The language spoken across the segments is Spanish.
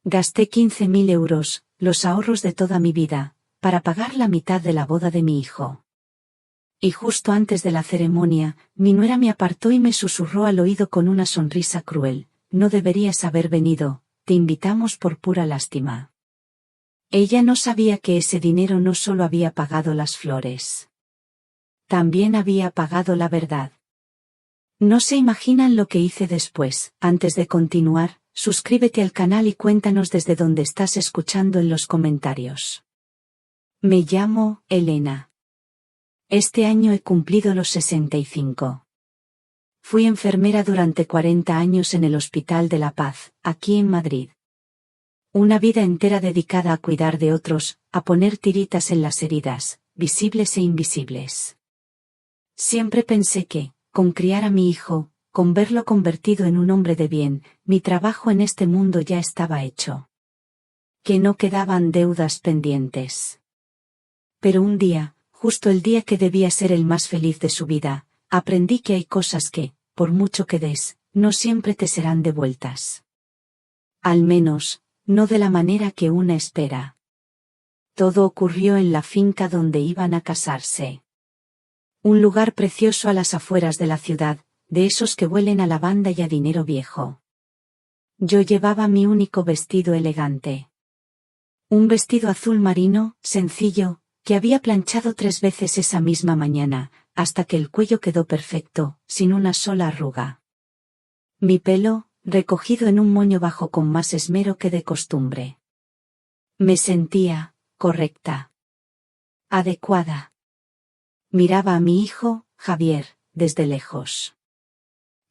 Gasté 15.000 euros, los ahorros de toda mi vida, para pagar la mitad de la boda de mi hijo. Y justo antes de la ceremonia, mi nuera me apartó y me susurró al oído con una sonrisa cruel: no deberías haber venido, te invitamos por pura lástima. Ella no sabía que ese dinero no solo había pagado las flores. También había pagado la verdad. No se imaginan lo que hice después. Antes de continuar, suscríbete al canal y cuéntanos desde dónde estás escuchando en los comentarios. Me llamo Elena. Este año he cumplido los 65. Fui enfermera durante 40 años en el Hospital de la Paz, aquí en Madrid. Una vida entera dedicada a cuidar de otros, a poner tiritas en las heridas, visibles e invisibles. Siempre pensé que, con criar a mi hijo, con verlo convertido en un hombre de bien, mi trabajo en este mundo ya estaba hecho. Que no quedaban deudas pendientes. Pero un día, justo el día que debía ser el más feliz de su vida, aprendí que hay cosas que, por mucho que des, no siempre te serán devueltas. Al menos, no de la manera que una espera. Todo ocurrió en la finca donde iban a casarse. Un lugar precioso a las afueras de la ciudad, de esos que huelen a lavanda y a dinero viejo. Yo llevaba mi único vestido elegante. Un vestido azul marino, sencillo, que había planchado 3 veces esa misma mañana, hasta que el cuello quedó perfecto, sin una sola arruga. Mi pelo, recogido en un moño bajo con más esmero que de costumbre. Me sentía correcta. Adecuada. Miraba a mi hijo, Javier, desde lejos.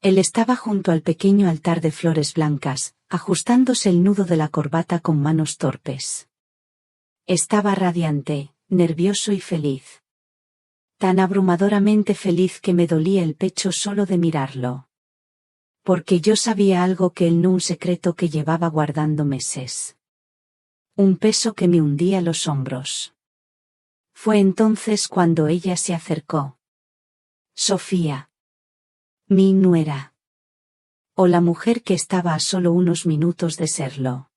Él estaba junto al pequeño altar de flores blancas, ajustándose el nudo de la corbata con manos torpes. Estaba radiante, nervioso y feliz. Tan abrumadoramente feliz que me dolía el pecho solo de mirarlo. Porque yo sabía algo que él no, un secreto que llevaba guardando meses. Un peso que me hundía los hombros. Fue entonces cuando ella se acercó. Sofía. Mi nuera. O la mujer que estaba a solo unos minutos de serlo.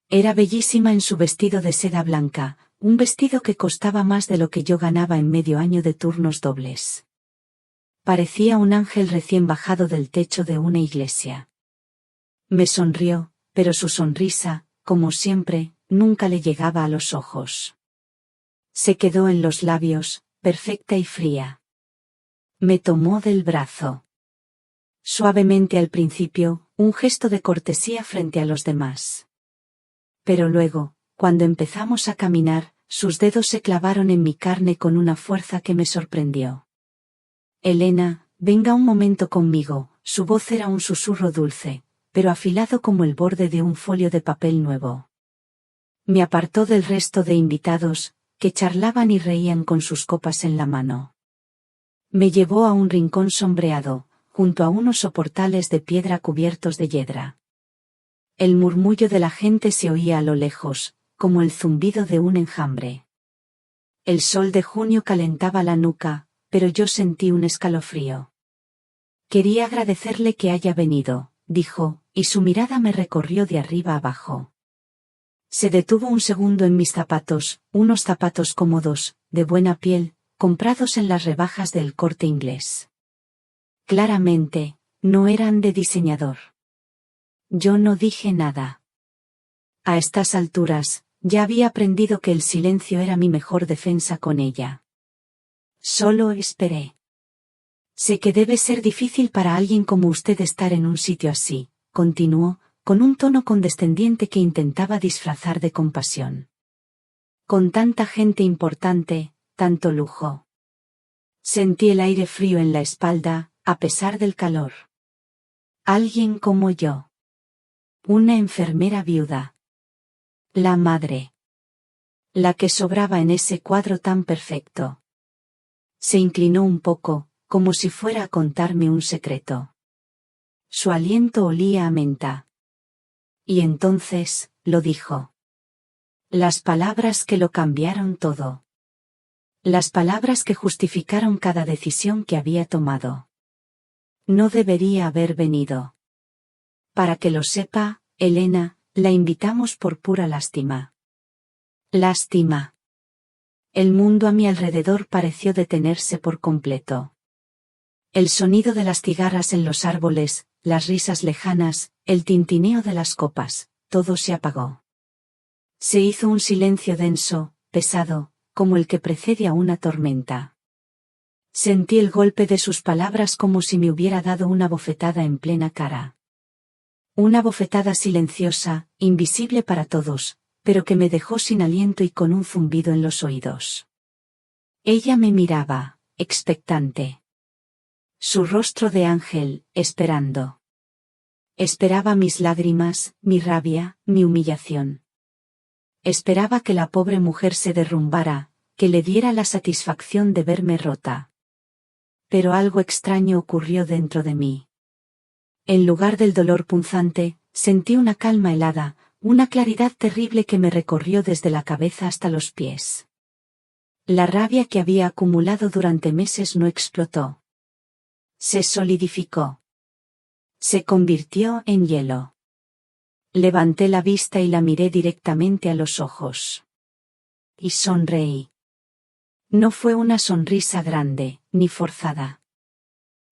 Era bellísima en su vestido de seda blanca, un vestido que costaba más de lo que yo ganaba en medio año de turnos dobles. Parecía un ángel recién bajado del techo de una iglesia. Me sonrió, pero su sonrisa, como siempre, nunca le llegaba a los ojos. Se quedó en los labios, perfecta y fría. Me tomó del brazo. Suavemente al principio, un gesto de cortesía frente a los demás. Pero luego, cuando empezamos a caminar, sus dedos se clavaron en mi carne con una fuerza que me sorprendió. Elena, venga un momento conmigo. Su voz era un susurro dulce, pero afilado como el borde de un folio de papel nuevo. Me apartó del resto de invitados, que charlaban y reían con sus copas en la mano. Me llevó a un rincón sombreado, junto a unos soportales de piedra cubiertos de yedra. El murmullo de la gente se oía a lo lejos, como el zumbido de un enjambre. El sol de junio calentaba la nuca, pero yo sentí un escalofrío. Quería agradecerle que haya venido, dijo, y su mirada me recorrió de arriba abajo. Se detuvo un segundo en mis zapatos, unos zapatos cómodos, de buena piel, comprados en las rebajas del Corte Inglés. Claramente, no eran de diseñador. Yo no dije nada. A estas alturas, ya había aprendido que el silencio era mi mejor defensa con ella. Solo esperé. Sé que debe ser difícil para alguien como usted estar en un sitio así, continuó, con un tono condescendiente que intentaba disfrazar de compasión. Con tanta gente importante, tanto lujo. Sentí el aire frío en la espalda, a pesar del calor. Alguien como yo. Una enfermera viuda. La madre. La que sobraba en ese cuadro tan perfecto. Se inclinó un poco, como si fuera a contarme un secreto. Su aliento olía a menta. Y entonces, lo dijo. Las palabras que lo cambiaron todo. Las palabras que justificaron cada decisión que había tomado. No debería haber venido. Para que lo sepa, Elena, la invitamos por pura lástima. Lástima. El mundo a mi alrededor pareció detenerse por completo. El sonido de las cigarras en los árboles, las risas lejanas, el tintineo de las copas, todo se apagó. Se hizo un silencio denso, pesado, como el que precede a una tormenta. Sentí el golpe de sus palabras como si me hubiera dado una bofetada en plena cara. Una bofetada silenciosa, invisible para todos, pero que me dejó sin aliento y con un zumbido en los oídos. Ella me miraba, expectante. Su rostro de ángel, esperando. Esperaba mis lágrimas, mi rabia, mi humillación. Esperaba que la pobre mujer se derrumbara, que le diera la satisfacción de verme rota. Pero algo extraño ocurrió dentro de mí. En lugar del dolor punzante, sentí una calma helada, una claridad terrible que me recorrió desde la cabeza hasta los pies. La rabia que había acumulado durante meses no explotó. Se solidificó. Se convirtió en hielo. Levanté la vista y la miré directamente a los ojos. Y sonreí. No fue una sonrisa grande, ni forzada.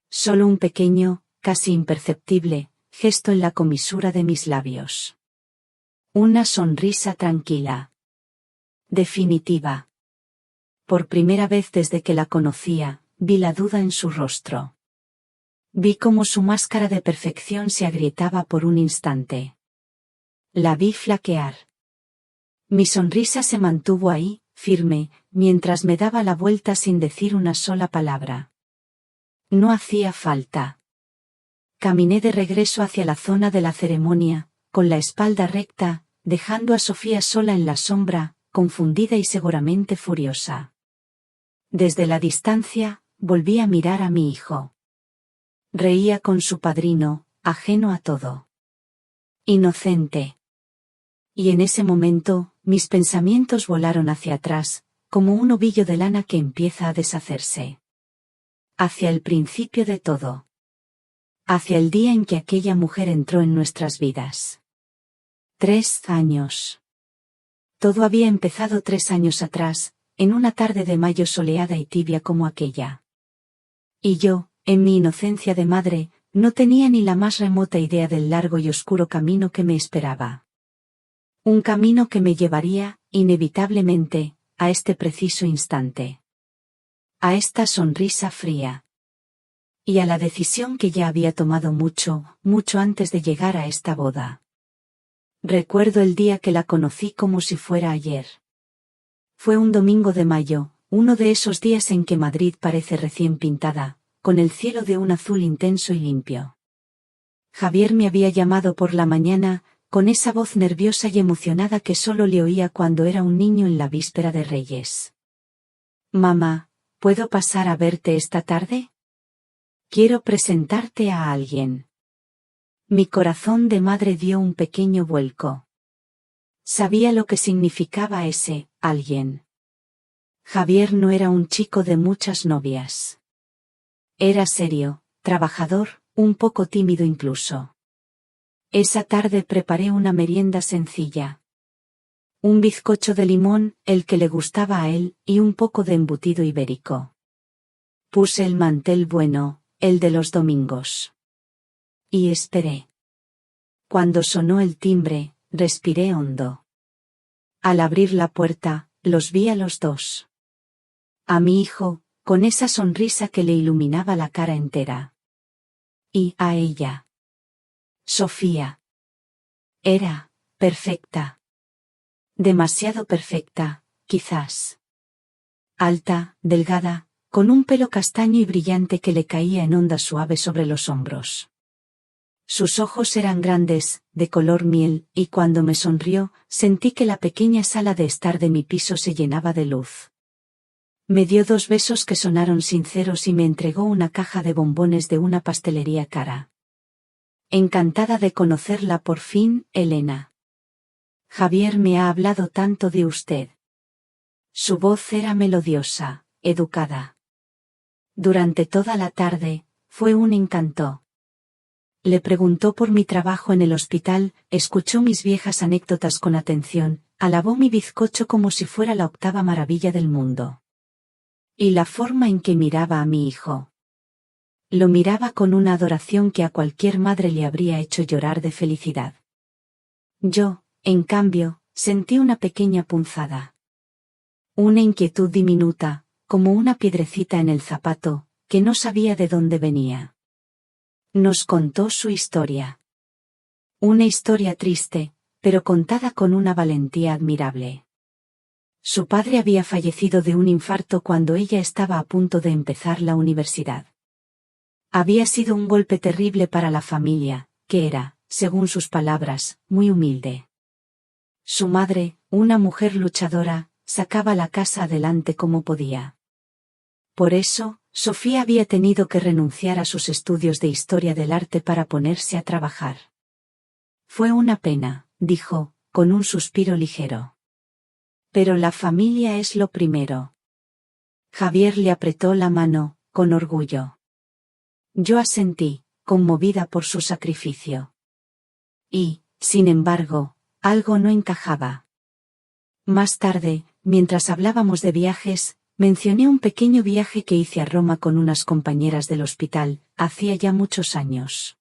Solo un pequeño, casi imperceptible, gesto en la comisura de mis labios. Una sonrisa tranquila. Definitiva. Por primera vez desde que la conocía, vi la duda en su rostro. Vi cómo su máscara de perfección se agrietaba por un instante. La vi flaquear. Mi sonrisa se mantuvo ahí, firme, mientras me daba la vuelta sin decir una sola palabra. No hacía falta. Caminé de regreso hacia la zona de la ceremonia, con la espalda recta, dejando a Sofía sola en la sombra, confundida y seguramente furiosa. Desde la distancia, volví a mirar a mi hijo. Reía con su padrino, ajeno a todo. Inocente. Y en ese momento, mis pensamientos volaron hacia atrás, como un ovillo de lana que empieza a deshacerse. Hacia el principio de todo. Hacia el día en que aquella mujer entró en nuestras vidas. 3 años. Todo había empezado 3 años atrás, en una tarde de mayo soleada y tibia como aquella. Y yo, en mi inocencia de madre, no tenía ni la más remota idea del largo y oscuro camino que me esperaba. Un camino que me llevaría, inevitablemente, a este preciso instante. A esta sonrisa fría. Y a la decisión que ya había tomado mucho, mucho antes de llegar a esta boda. Recuerdo el día que la conocí como si fuera ayer. Fue un domingo de mayo, uno de esos días en que Madrid parece recién pintada, con el cielo de un azul intenso y limpio. Javier me había llamado por la mañana, con esa voz nerviosa y emocionada que solo le oía cuando era un niño en la víspera de Reyes. Mamá, ¿puedo pasar a verte esta tarde? Quiero presentarte a alguien. Mi corazón de madre dio un pequeño vuelco. Sabía lo que significaba ese alguien. Javier no era un chico de muchas novias. Era serio, trabajador, un poco tímido incluso. Esa tarde preparé una merienda sencilla. Un bizcocho de limón, el que le gustaba a él, y un poco de embutido ibérico. Puse el mantel bueno, el de los domingos. Y esperé. Cuando sonó el timbre, respiré hondo. Al abrir la puerta, los vi a los dos. A mi hijo, con esa sonrisa que le iluminaba la cara entera. Y a ella. Sofía. Era perfecta. Demasiado perfecta, quizás. Alta, delgada, con un pelo castaño y brillante que le caía en ondas suaves sobre los hombros. Sus ojos eran grandes, de color miel, y cuando me sonrió, sentí que la pequeña sala de estar de mi piso se llenaba de luz. Me dio 2 besos que sonaron sinceros y me entregó una caja de bombones de una pastelería cara. Encantada de conocerla por fin, Elena. Javier me ha hablado tanto de usted. Su voz era melodiosa, educada. Durante toda la tarde, fue un encanto. Le preguntó por mi trabajo en el hospital, escuchó mis viejas anécdotas con atención, alabó mi bizcocho como si fuera la octava maravilla del mundo. Y la forma en que miraba a mi hijo. Lo miraba con una adoración que a cualquier madre le habría hecho llorar de felicidad. Yo, en cambio, sentí una pequeña punzada. Una inquietud diminuta, como una piedrecita en el zapato, que no sabía de dónde venía. Nos contó su historia. Una historia triste, pero contada con una valentía admirable. Su padre había fallecido de un infarto cuando ella estaba a punto de empezar la universidad. Había sido un golpe terrible para la familia, que era, según sus palabras, muy humilde. Su madre, una mujer luchadora, sacaba la casa adelante como podía. Por eso, Sofía había tenido que renunciar a sus estudios de historia del arte para ponerse a trabajar. Fue una pena, dijo, con un suspiro ligero. Pero la familia es lo primero. Javier le apretó la mano, con orgullo. Yo asentí, conmovida por su sacrificio. Y, sin embargo, algo no encajaba. Más tarde, mientras hablábamos de viajes, mencioné un pequeño viaje que hice a Roma con unas compañeras del hospital, hacía ya muchos años.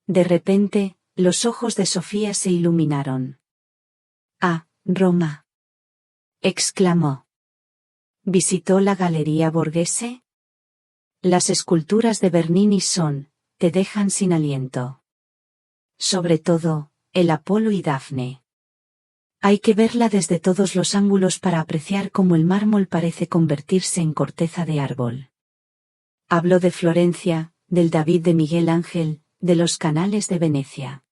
De repente, los ojos de Sofía se iluminaron. «Ah, Roma», exclamó. «¿Visitó la Galería Borghese? Las esculturas de Bernini te dejan sin aliento. Sobre todo, el Apolo y Dafne. Hay que verla desde todos los ángulos para apreciar cómo el mármol parece convertirse en corteza de árbol». Habló de Florencia, del David de Miguel Ángel, de los canales de Venecia.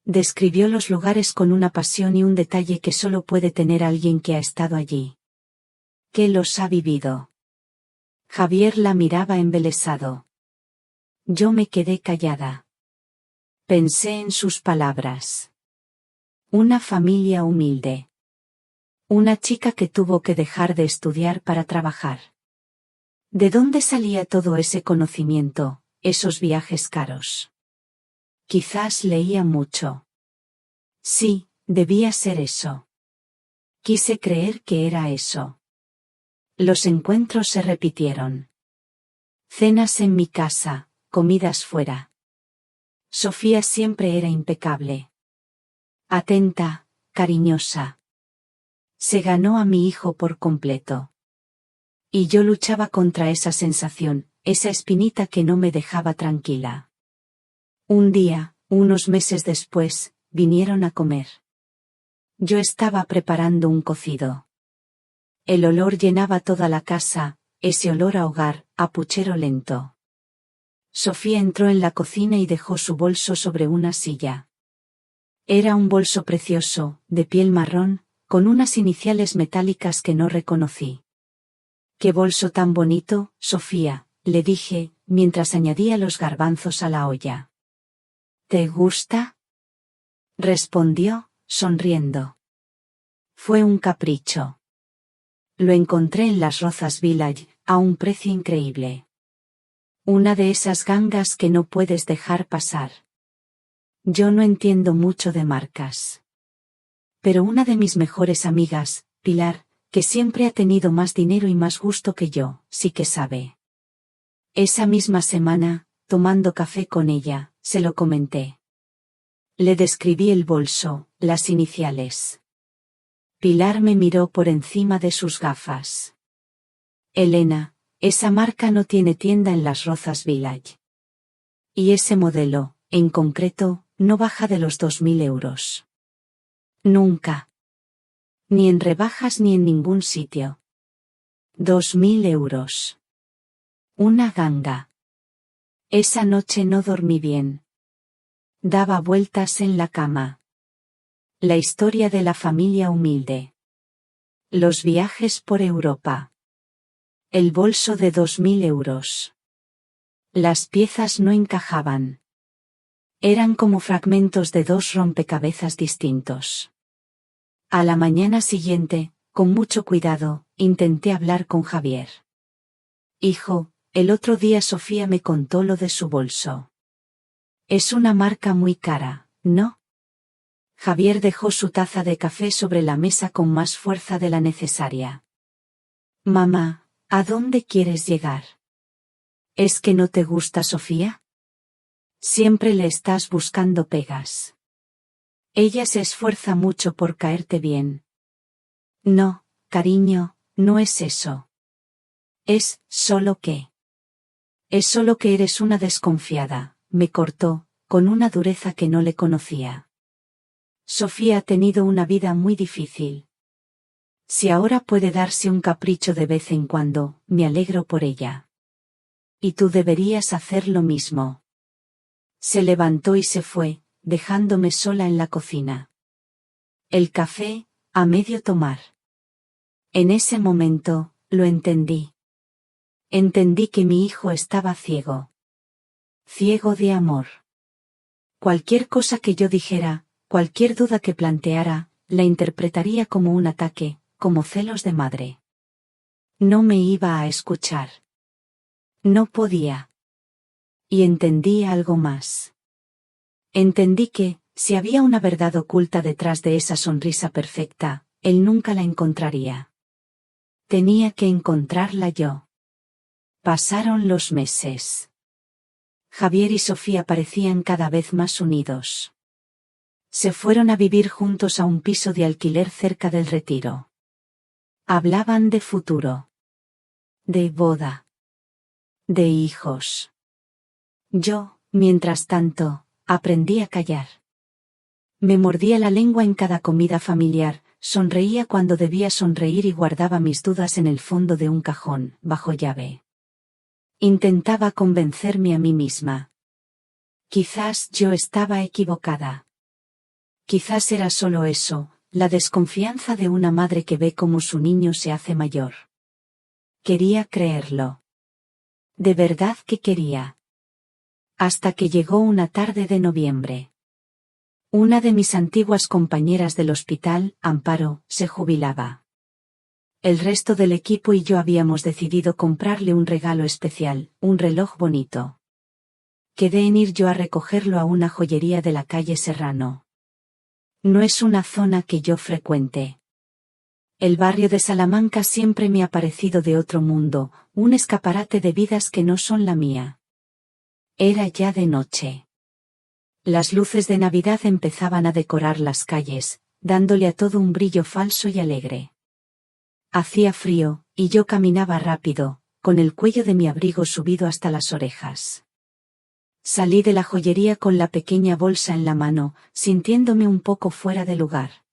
Describió los lugares con una pasión y un detalle que solo puede tener alguien que ha estado allí. Que los ha vivido. Javier la miraba embelesado. Yo me quedé callada. Pensé en sus palabras. Una familia humilde. Una chica que tuvo que dejar de estudiar para trabajar. ¿De dónde salía todo ese conocimiento, esos viajes caros? Quizás leía mucho. Sí, debía ser eso. Quise creer que era eso. Los encuentros se repitieron. Cenas en mi casa, comidas fuera. Sofía siempre era impecable. Atenta, cariñosa. Se ganó a mi hijo por completo. Y yo luchaba contra esa sensación, esa espinita que no me dejaba tranquila. Un día, unos meses después, vinieron a comer. Yo estaba preparando un cocido. El olor llenaba toda la casa, ese olor a hogar, a puchero lento. Sofía entró en la cocina y dejó su bolso sobre una silla. Era un bolso precioso, de piel marrón, con unas iniciales metálicas que no reconocí. «¡Qué bolso tan bonito, Sofía!», le dije, mientras añadía los garbanzos a la olla. «¿Te gusta?», respondió, sonriendo. Fue un capricho. Lo encontré en las Rozas Village, a un precio increíble. Una de esas gangas que no puedes dejar pasar. Yo no entiendo mucho de marcas. Pero una de mis mejores amigas, Pilar, que siempre ha tenido más dinero y más gusto que yo, sí que sabe. Esa misma semana, tomando café con ella, se lo comenté. Le describí el bolso, las iniciales. Pilar me miró por encima de sus gafas. «Elena, esa marca no tiene tienda en las Rozas Village. Y ese modelo, en concreto, no baja de los 2000 euros. Nunca. Ni en rebajas ni en ningún sitio. 2000 euros. Una ganga». Esa noche no dormí bien. Daba vueltas en la cama. La historia de la familia humilde. Los viajes por Europa. El bolso de 2000 euros. Las piezas no encajaban. Eran como fragmentos de dos rompecabezas distintos. A la mañana siguiente, con mucho cuidado, intenté hablar con Javier. «Hijo, el otro día Sofía me contó lo de su bolso. Es una marca muy cara, ¿no? Javier dejó su taza de café sobre la mesa con más fuerza de la necesaria. Mamá, ¿a dónde quieres llegar? ¿Es que no te gusta Sofía? Siempre le estás buscando pegas. Ella se esfuerza mucho por caerte bien. No, cariño, no es eso. Es solo que. Es solo que eres una desconfiada, me cortó, con una dureza que no le conocía. Sofía ha tenido una vida muy difícil. Si ahora puede darse un capricho de vez en cuando, me alegro por ella. Y tú deberías hacer lo mismo. Se levantó y se fue, dejándome sola en la cocina. El café, a medio tomar. En ese momento, lo entendí. Entendí que mi hijo estaba ciego. Ciego de amor. Cualquier cosa que yo dijera, cualquier duda que planteara, la interpretaría como un ataque, como celos de madre. No me iba a escuchar. No podía. Y entendí algo más. Entendí que, si había una verdad oculta detrás de esa sonrisa perfecta, él nunca la encontraría. Tenía que encontrarla yo. Pasaron los meses. Javier y Sofía parecían cada vez más unidos. Se fueron a vivir juntos a un piso de alquiler cerca del Retiro. Hablaban de futuro. De boda. De hijos. Yo, mientras tanto, aprendí a callar. Me mordía la lengua en cada comida familiar, sonreía cuando debía sonreír y guardaba mis dudas en el fondo de un cajón, bajo llave. Intentaba convencerme a mí misma. Quizás yo estaba equivocada. Quizás era solo eso, la desconfianza de una madre que ve cómo su niño se hace mayor. Quería creerlo. De verdad que quería. Hasta que llegó una tarde de noviembre. Una de mis antiguas compañeras del hospital, Amparo, se jubilaba. El resto del equipo y yo habíamos decidido comprarle un regalo especial, un reloj bonito. Quedé en ir yo a recogerlo a una joyería de la calle Serrano. No es una zona que yo frecuente. El barrio de Salamanca siempre me ha parecido de otro mundo, un escaparate de vidas que no son la mía. Era ya de noche. Las luces de Navidad empezaban a decorar las calles, dándole a todo un brillo falso y alegre. Hacía frío, y yo caminaba rápido, con el cuello de mi abrigo subido hasta las orejas. Salí de la joyería con la pequeña bolsa en la mano, sintiéndome un poco fuera de lugar.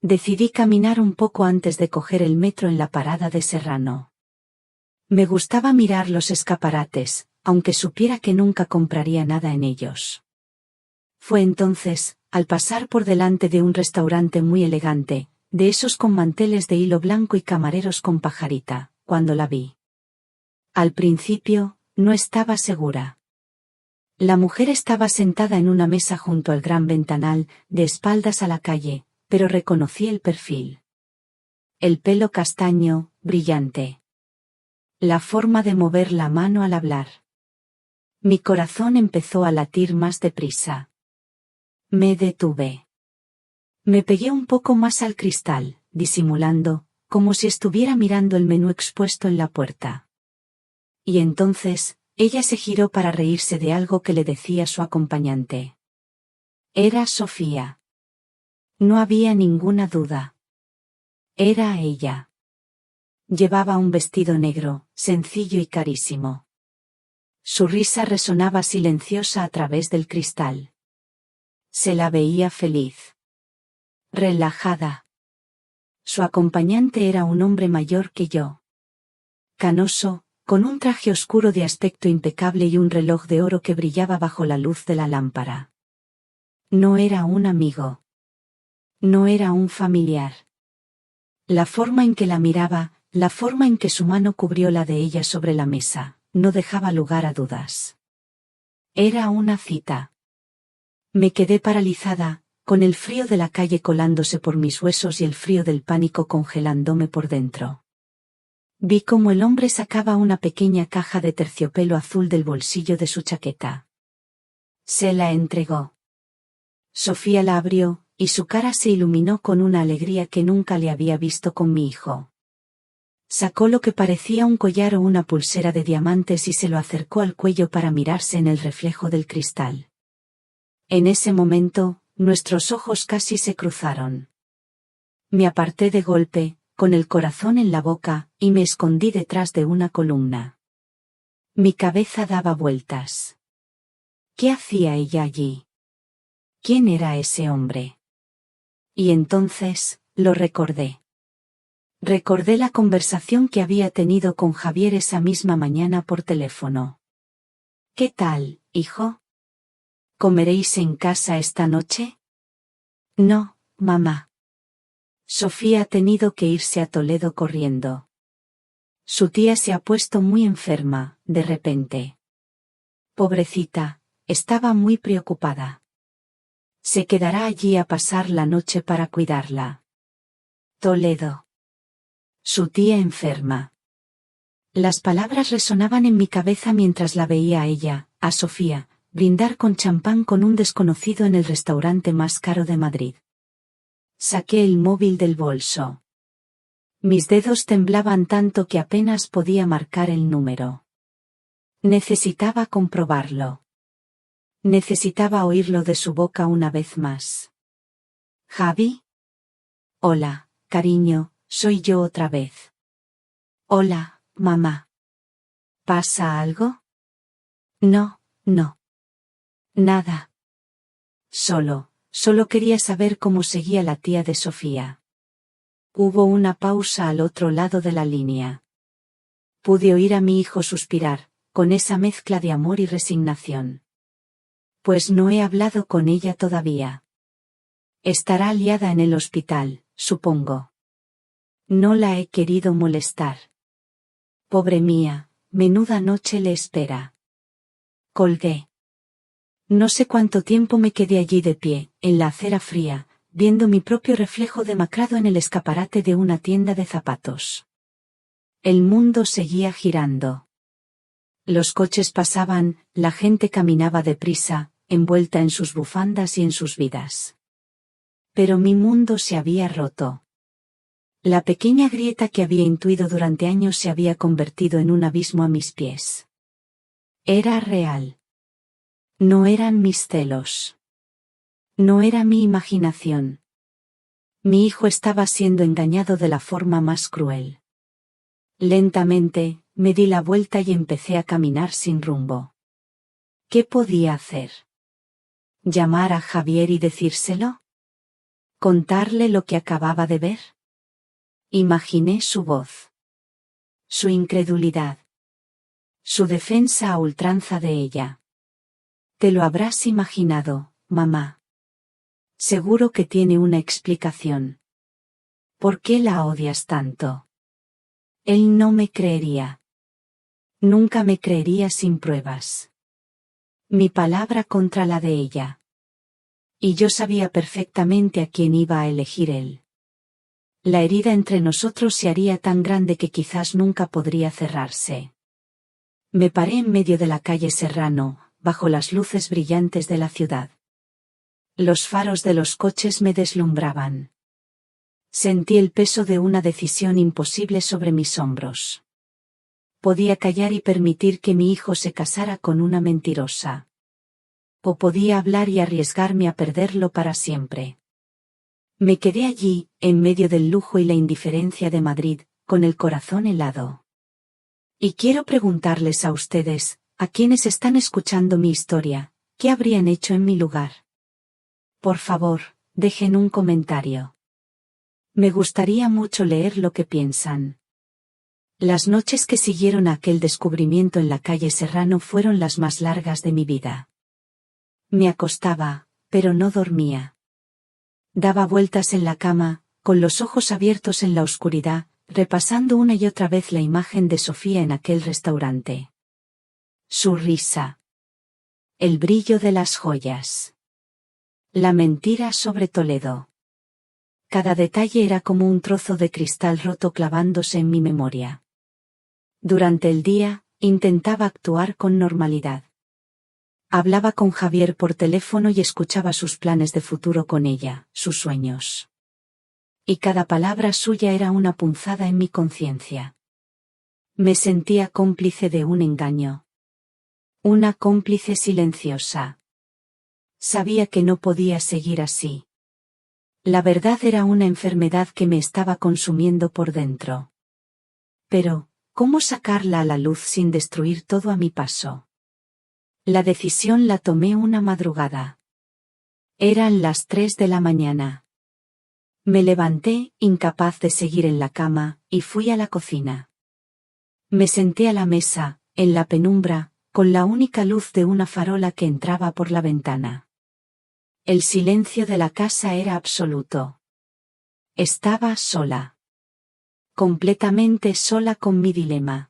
Decidí caminar un poco antes de coger el metro en la parada de Serrano. Me gustaba mirar los escaparates, aunque supiera que nunca compraría nada en ellos. Fue entonces, al pasar por delante de un restaurante muy elegante, de esos con manteles de hilo blanco y camareros con pajarita, cuando la vi. Al principio, no estaba segura. La mujer estaba sentada en una mesa junto al gran ventanal, de espaldas a la calle, pero reconocí el perfil. El pelo castaño, brillante. La forma de mover la mano al hablar. Mi corazón empezó a latir más deprisa. Me detuve. Me pegué un poco más al cristal, disimulando, como si estuviera mirando el menú expuesto en la puerta. Y entonces, ella se giró para reírse de algo que le decía su acompañante. Era Sofía. No había ninguna duda. Era ella. Llevaba un vestido negro, sencillo y carísimo. Su risa resonaba silenciosa a través del cristal. Se la veía feliz. Relajada. Su acompañante era un hombre mayor que yo. Canoso, con un traje oscuro de aspecto impecable y un reloj de oro que brillaba bajo la luz de la lámpara. No era un amigo. No era un familiar. La forma en que la miraba, la forma en que su mano cubrió la de ella sobre la mesa, no dejaba lugar a dudas. Era una cita. Me quedé paralizada, con el frío de la calle colándose por mis huesos y el frío del pánico congelándome por dentro. Vi cómo el hombre sacaba una pequeña caja de terciopelo azul del bolsillo de su chaqueta. Se la entregó. Sofía la abrió, y su cara se iluminó con una alegría que nunca le había visto con mi hijo. Sacó lo que parecía un collar o una pulsera de diamantes y se lo acercó al cuello para mirarse en el reflejo del cristal. En ese momento, nuestros ojos casi se cruzaron. Me aparté de golpe, con el corazón en la boca, y me escondí detrás de una columna. Mi cabeza daba vueltas. ¿Qué hacía ella allí? ¿Quién era ese hombre? Y entonces, lo recordé. Recordé la conversación que había tenido con Javier esa misma mañana por teléfono. ¿Qué tal, hijo? ¿Comeréis en casa esta noche? No, mamá. Sofía ha tenido que irse a Toledo corriendo. Su tía se ha puesto muy enferma, de repente. Pobrecita, estaba muy preocupada. Se quedará allí a pasar la noche para cuidarla. Toledo. Su tía enferma. Las palabras resonaban en mi cabeza mientras la veía a ella, a Sofía, brindar con champán con un desconocido en el restaurante más caro de Madrid. Saqué el móvil del bolso. Mis dedos temblaban tanto que apenas podía marcar el número. Necesitaba comprobarlo. Necesitaba oírlo de su boca una vez más. ¿Javi? Hola, cariño, soy yo otra vez. Hola, mamá. ¿Pasa algo? No, no. Nada. Solo quería saber cómo seguía la tía de Sofía. Hubo una pausa al otro lado de la línea. Pude oír a mi hijo suspirar, con esa mezcla de amor y resignación. Pues no he hablado con ella todavía. Estará liada en el hospital, supongo. No la he querido molestar. Pobre mía, menuda noche le espera. Colgué. No sé cuánto tiempo me quedé allí de pie, en la acera fría, viendo mi propio reflejo demacrado en el escaparate de una tienda de zapatos. El mundo seguía girando. Los coches pasaban, la gente caminaba deprisa, envuelta en sus bufandas y en sus vidas. Pero mi mundo se había roto. La pequeña grieta que había intuido durante años se había convertido en un abismo a mis pies. Era real. No eran mis celos. No era mi imaginación. Mi hijo estaba siendo engañado de la forma más cruel. Lentamente, me di la vuelta y empecé a caminar sin rumbo. ¿Qué podía hacer? ¿Llamar a Javier y decírselo? ¿Contarle lo que acababa de ver? Imaginé su voz. Su incredulidad. Su defensa a ultranza de ella. Te lo habrás imaginado, mamá. Seguro que tiene una explicación. ¿Por qué la odias tanto? Él no me creería. Nunca me creería sin pruebas. Mi palabra contra la de ella. Y yo sabía perfectamente a quién iba a elegir él. La herida entre nosotros se haría tan grande que quizás nunca podría cerrarse. Me paré en medio de la calle Serrano, bajo las luces brillantes de la ciudad. Los faros de los coches me deslumbraban. Sentí el peso de una decisión imposible sobre mis hombros. Podía callar y permitir que mi hijo se casara con una mentirosa. O podía hablar y arriesgarme a perderlo para siempre. Me quedé allí, en medio del lujo y la indiferencia de Madrid, con el corazón helado. Y quiero preguntarles a ustedes, a quienes están escuchando mi historia, ¿qué habrían hecho en mi lugar? Por favor, dejen un comentario. Me gustaría mucho leer lo que piensan. Las noches que siguieron a aquel descubrimiento en la calle Serrano fueron las más largas de mi vida. Me acostaba, pero no dormía. Daba vueltas en la cama, con los ojos abiertos en la oscuridad, repasando una y otra vez la imagen de Sofía en aquel restaurante. Su risa. El brillo de las joyas. La mentira sobre Toledo. Cada detalle era como un trozo de cristal roto clavándose en mi memoria. Durante el día, intentaba actuar con normalidad. Hablaba con Javier por teléfono y escuchaba sus planes de futuro con ella, sus sueños. Y cada palabra suya era una punzada en mi conciencia. Me sentía cómplice de un engaño. Una cómplice silenciosa. Sabía que no podía seguir así. La verdad era una enfermedad que me estaba consumiendo por dentro. Pero, ¿cómo sacarla a la luz sin destruir todo a mi paso? La decisión la tomé una madrugada. Eran las 3 de la mañana. Me levanté, incapaz de seguir en la cama, y fui a la cocina. Me senté a la mesa, en la penumbra, con la única luz de una farola que entraba por la ventana. El silencio de la casa era absoluto. Estaba sola. Completamente sola con mi dilema.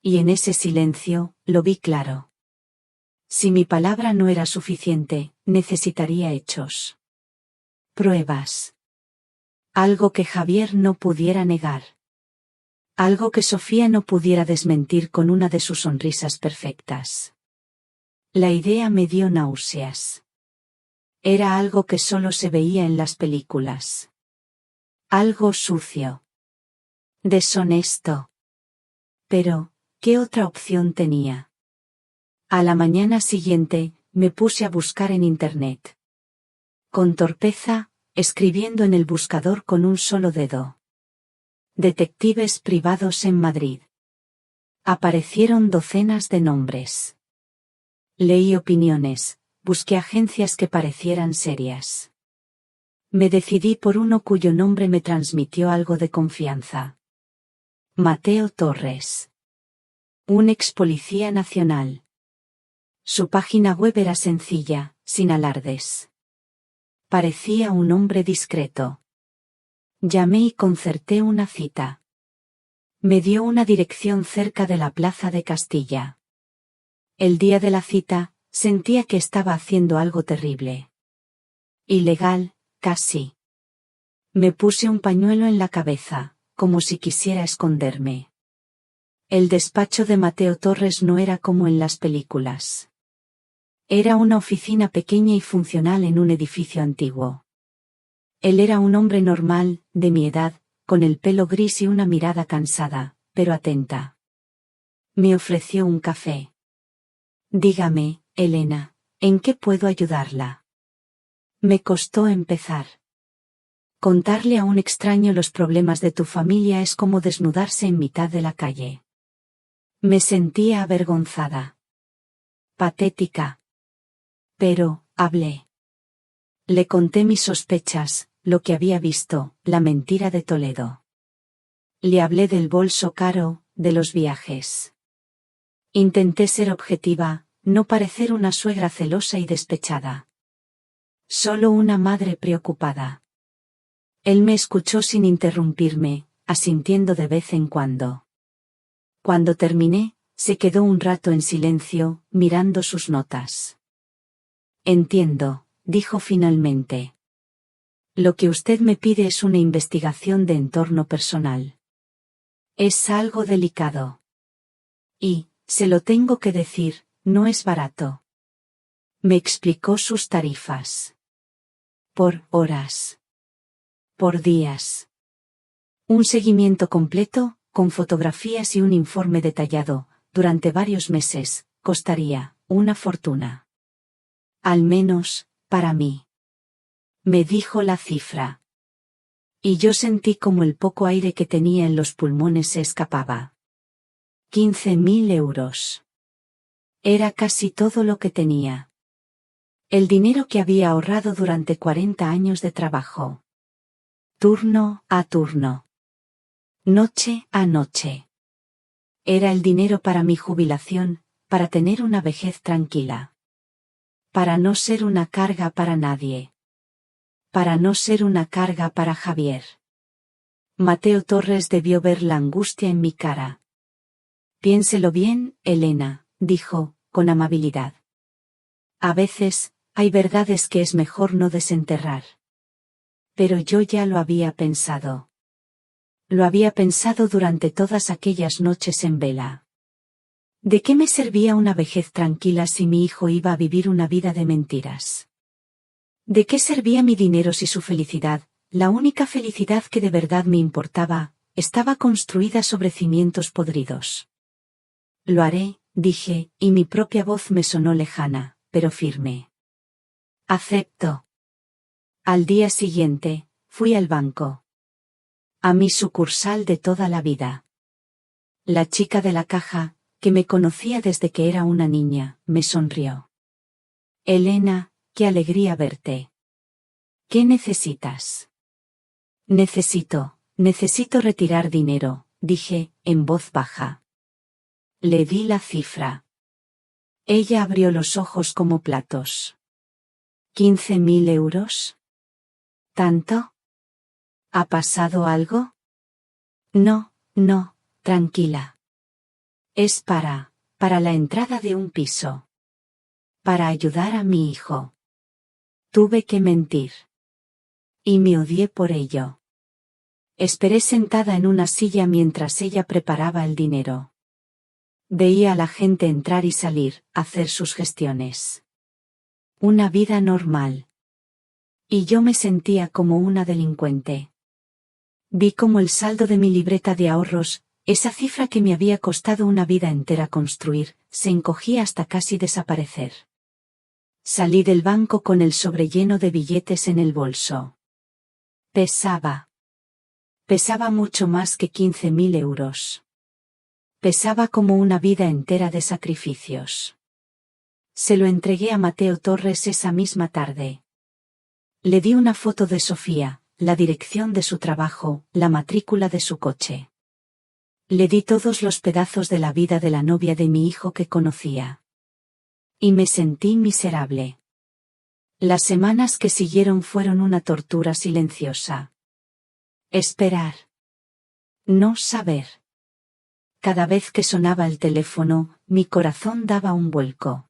Y en ese silencio, lo vi claro. Si mi palabra no era suficiente, necesitaría hechos. Pruebas. Algo que Javier no pudiera negar. Algo que Sofía no pudiera desmentir con una de sus sonrisas perfectas. La idea me dio náuseas. Era algo que solo se veía en las películas. Algo sucio. Deshonesto. Pero, ¿qué otra opción tenía? A la mañana siguiente, me puse a buscar en Internet. Con torpeza, escribiendo en el buscador con un solo dedo. Detectives privados en Madrid. Aparecieron docenas de nombres. Leí opiniones, busqué agencias que parecieran serias. Me decidí por uno cuyo nombre me transmitió algo de confianza. Mateo Torres. Un ex policía nacional. Su página web era sencilla, sin alardes. Parecía un hombre discreto. Llamé y concerté una cita. Me dio una dirección cerca de la Plaza de Castilla. El día de la cita, sentía que estaba haciendo algo terrible. Ilegal, casi. Me puse un pañuelo en la cabeza, como si quisiera esconderme. El despacho de Mateo Torres no era como en las películas. Era una oficina pequeña y funcional en un edificio antiguo. Él era un hombre normal, de mi edad, con el pelo gris y una mirada cansada, pero atenta. Me ofreció un café. Dígame, Elena, ¿en qué puedo ayudarla? Me costó empezar. Contarle a un extraño los problemas de tu familia es como desnudarse en mitad de la calle. Me sentía avergonzada. Patética. Pero, hablé. Le conté mis sospechas, lo que había visto, la mentira de Toledo. Le hablé del bolso caro, de los viajes. Intenté ser objetiva, no parecer una suegra celosa y despechada. Solo una madre preocupada. Él me escuchó sin interrumpirme, asintiendo de vez en cuando. Cuando terminé, se quedó un rato en silencio, mirando sus notas. Entiendo, dijo finalmente. Lo que usted me pide es una investigación de entorno personal. Es algo delicado. Y, se lo tengo que decir, no es barato. Me explicó sus tarifas. Por horas. Por días. Un seguimiento completo, con fotografías y un informe detallado, durante varios meses, costaría una fortuna. Al menos, para mí. Me dijo la cifra. Y yo sentí como el poco aire que tenía en los pulmones se escapaba. 15.000 euros. Era casi todo lo que tenía. El dinero que había ahorrado durante 40 años de trabajo. Turno a turno. Noche a noche. Era el dinero para mi jubilación, para tener una vejez tranquila. Para no ser una carga para nadie. Para no ser una carga para Javier. Mateo Torres debió ver la angustia en mi cara. Piénselo bien, Elena, dijo, con amabilidad. A veces, hay verdades que es mejor no desenterrar. Pero yo ya lo había pensado. Lo había pensado durante todas aquellas noches en vela. ¿De qué me servía una vejez tranquila si mi hijo iba a vivir una vida de mentiras? ¿De qué servía mi dinero si su felicidad, la única felicidad que de verdad me importaba, estaba construida sobre cimientos podridos? Lo haré, dije, y mi propia voz me sonó lejana, pero firme. Acepto. Al día siguiente, fui al banco. A mi sucursal de toda la vida. La chica de la caja, que me conocía desde que era una niña, me sonrió. Elena, qué alegría verte. ¿Qué necesitas? Necesito retirar dinero, dije, en voz baja. Le di la cifra. Ella abrió los ojos como platos. ¿15.000 euros? ¿Tanto? ¿Ha pasado algo? No, tranquila. Es para la entrada de un piso. Para ayudar a mi hijo. Tuve que mentir. Y me odié por ello. Esperé sentada en una silla mientras ella preparaba el dinero. Veía a la gente entrar y salir, hacer sus gestiones. Una vida normal. Y yo me sentía como una delincuente. Vi como el saldo de mi libreta de ahorros, esa cifra que me había costado una vida entera construir, se encogía hasta casi desaparecer. Salí del banco con el sobre lleno de billetes en el bolso. Pesaba mucho más que 15.000 euros. Pesaba como una vida entera de sacrificios. Se lo entregué a Mateo Torres esa misma tarde. Le di una foto de Sofía, la dirección de su trabajo, la matrícula de su coche. Le di todos los pedazos de la vida de la novia de mi hijo que conocía. Y me sentí miserable. Las semanas que siguieron fueron una tortura silenciosa. Esperar. No saber. Cada vez que sonaba el teléfono, mi corazón daba un vuelco.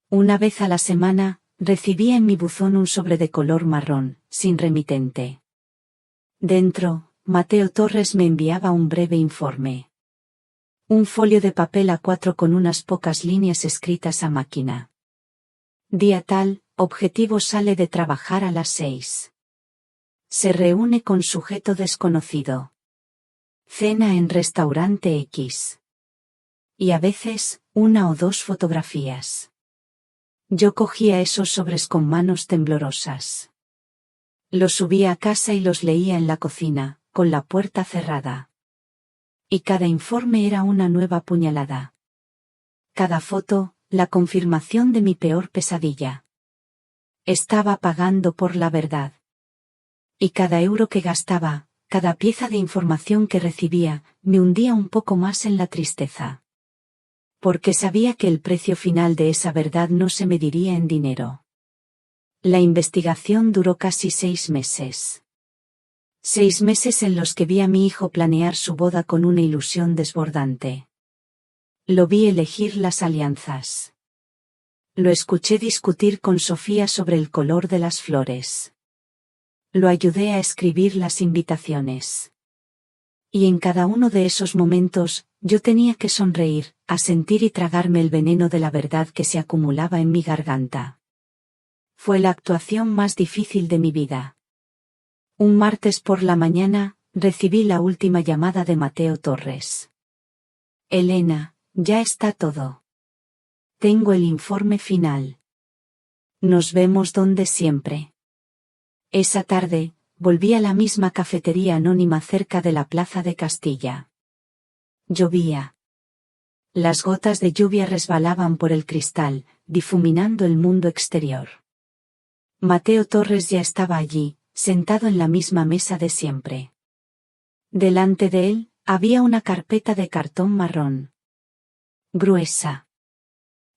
Una vez a la semana, recibía en mi buzón un sobre de color marrón, sin remitente. Dentro, Mateo Torres me enviaba un breve informe. Un folio de papel A4 con unas pocas líneas escritas a máquina. Día tal, objetivo sale de trabajar a las 6. Se reúne con sujeto desconocido. Cena en restaurante X. Y a veces, 1 o 2 fotografías. Yo cogía esos sobres con manos temblorosas. Los subía a casa y los leía en la cocina, con la puerta cerrada. Y cada informe era una nueva puñalada. Cada foto, la confirmación de mi peor pesadilla. Estaba pagando por la verdad. Y cada euro que gastaba, cada pieza de información que recibía, me hundía un poco más en la tristeza. Porque sabía que el precio final de esa verdad no se mediría en dinero. La investigación duró casi 6 meses. 6 meses en los que vi a mi hijo planear su boda con una ilusión desbordante. Lo vi elegir las alianzas. Lo escuché discutir con Sofía sobre el color de las flores. Lo ayudé a escribir las invitaciones. Y en cada uno de esos momentos, yo tenía que sonreír, asentir y tragarme el veneno de la verdad que se acumulaba en mi garganta. Fue la actuación más difícil de mi vida. Un martes por la mañana, recibí la última llamada de Mateo Torres. Elena, ya está todo. Tengo el informe final. Nos vemos donde siempre. Esa tarde, volví a la misma cafetería anónima cerca de la Plaza de Castilla. Llovía. Las gotas de lluvia resbalaban por el cristal, difuminando el mundo exterior. Mateo Torres ya estaba allí, sentado en la misma mesa de siempre. Delante de él, había una carpeta de cartón marrón. Gruesa.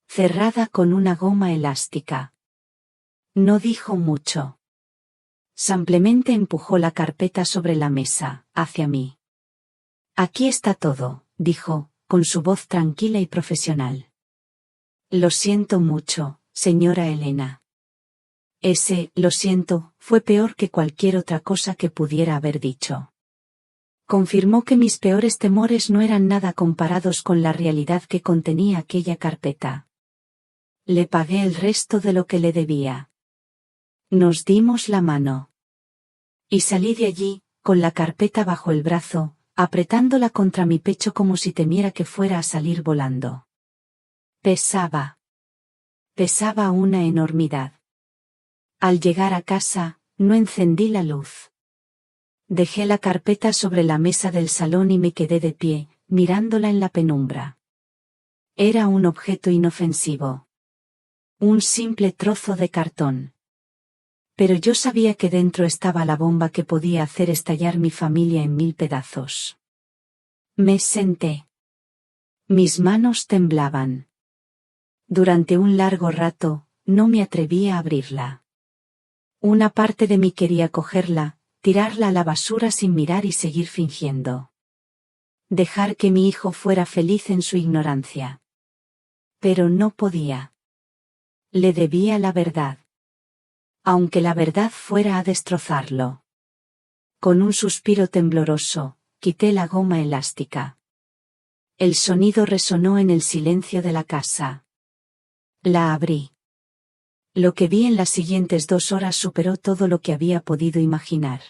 Cerrada con una goma elástica. No dijo mucho. Simplemente empujó la carpeta sobre la mesa, hacia mí. Aquí está todo, dijo, con su voz tranquila y profesional. Lo siento mucho, señora Elena. Ese, lo siento, fue peor que cualquier otra cosa que pudiera haber dicho. Confirmó que mis peores temores no eran nada comparados con la realidad que contenía aquella carpeta. Le pagué el resto de lo que le debía. Nos dimos la mano. Y salí de allí, con la carpeta bajo el brazo, apretándola contra mi pecho como si temiera que fuera a salir volando. Pesaba. Pesaba una enormidad. Al llegar a casa, no encendí la luz. Dejé la carpeta sobre la mesa del salón y me quedé de pie, mirándola en la penumbra. Era un objeto inofensivo. Un simple trozo de cartón. Pero yo sabía que dentro estaba la bomba que podía hacer estallar mi familia en 1000 pedazos. Me senté. Mis manos temblaban. Durante un largo rato, no me atrevía a abrirla. Una parte de mí quería cogerla, tirarla a la basura sin mirar y seguir fingiendo. Dejar que mi hijo fuera feliz en su ignorancia. Pero no podía. Le debía la verdad. Aunque la verdad fuera a destrozarlo. Con un suspiro tembloroso, quité la goma elástica. El sonido resonó en el silencio de la casa. La abrí. Lo que vi en las siguientes 2 horas superó todo lo que había podido imaginar.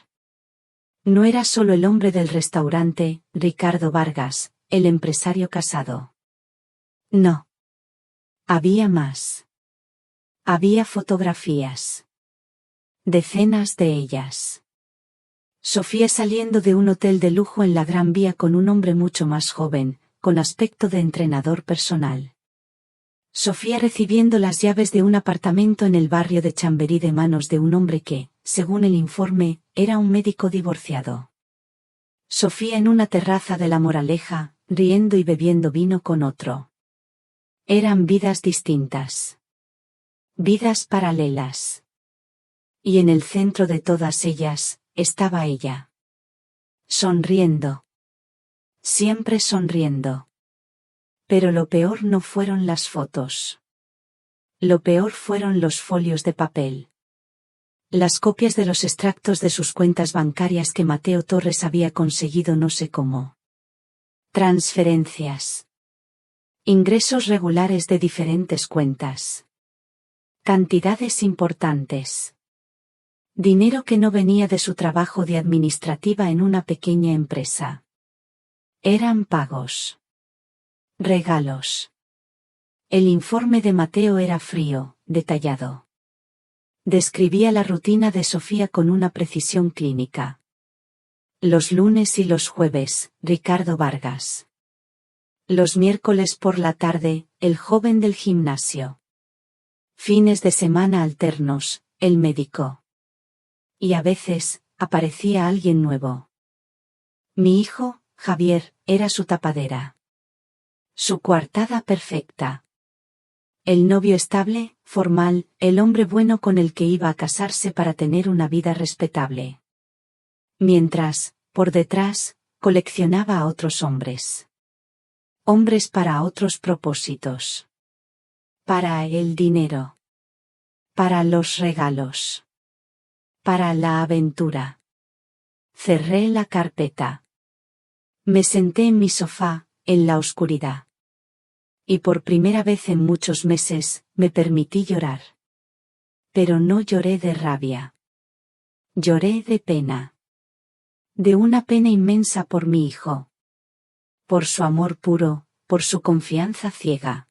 No era solo el hombre del restaurante, Ricardo Vargas, el empresario casado. No. Había más. Había fotografías. Decenas de ellas. Sofía saliendo de un hotel de lujo en la Gran Vía con un hombre mucho más joven, con aspecto de entrenador personal. Sofía recibiendo las llaves de un apartamento en el barrio de Chamberí de manos de un hombre que, según el informe, era un médico divorciado. Sofía en una terraza de La Moraleja, riendo y bebiendo vino con otro. Eran vidas distintas. Vidas paralelas. Y en el centro de todas ellas, estaba ella. Sonriendo. Siempre sonriendo. Pero lo peor no fueron las fotos. Lo peor fueron los folios de papel. Las copias de los extractos de sus cuentas bancarias que Mateo Torres había conseguido no sé cómo. Transferencias. Ingresos regulares de diferentes cuentas. Cantidades importantes. Dinero que no venía de su trabajo de administrativa en una pequeña empresa. Eran pagos. Regalos. El informe de Mateo era frío, detallado. Describía la rutina de Sofía con una precisión clínica. Los lunes y los jueves, Ricardo Vargas. Los miércoles por la tarde, el joven del gimnasio. Fines de semana alternos, el médico. Y a veces, aparecía alguien nuevo. Mi hijo, Javier, era su tapadera. Su coartada perfecta. El novio estable, formal, el hombre bueno con el que iba a casarse para tener una vida respetable. Mientras, por detrás, coleccionaba a otros hombres. Hombres para otros propósitos. Para el dinero. Para los regalos. Para la aventura. Cerré la carpeta. Me senté en mi sofá, en la oscuridad. Y por primera vez en muchos meses, me permití llorar. Pero no lloré de rabia. Lloré de pena. De una pena inmensa por mi hijo. Por su amor puro, por su confianza ciega.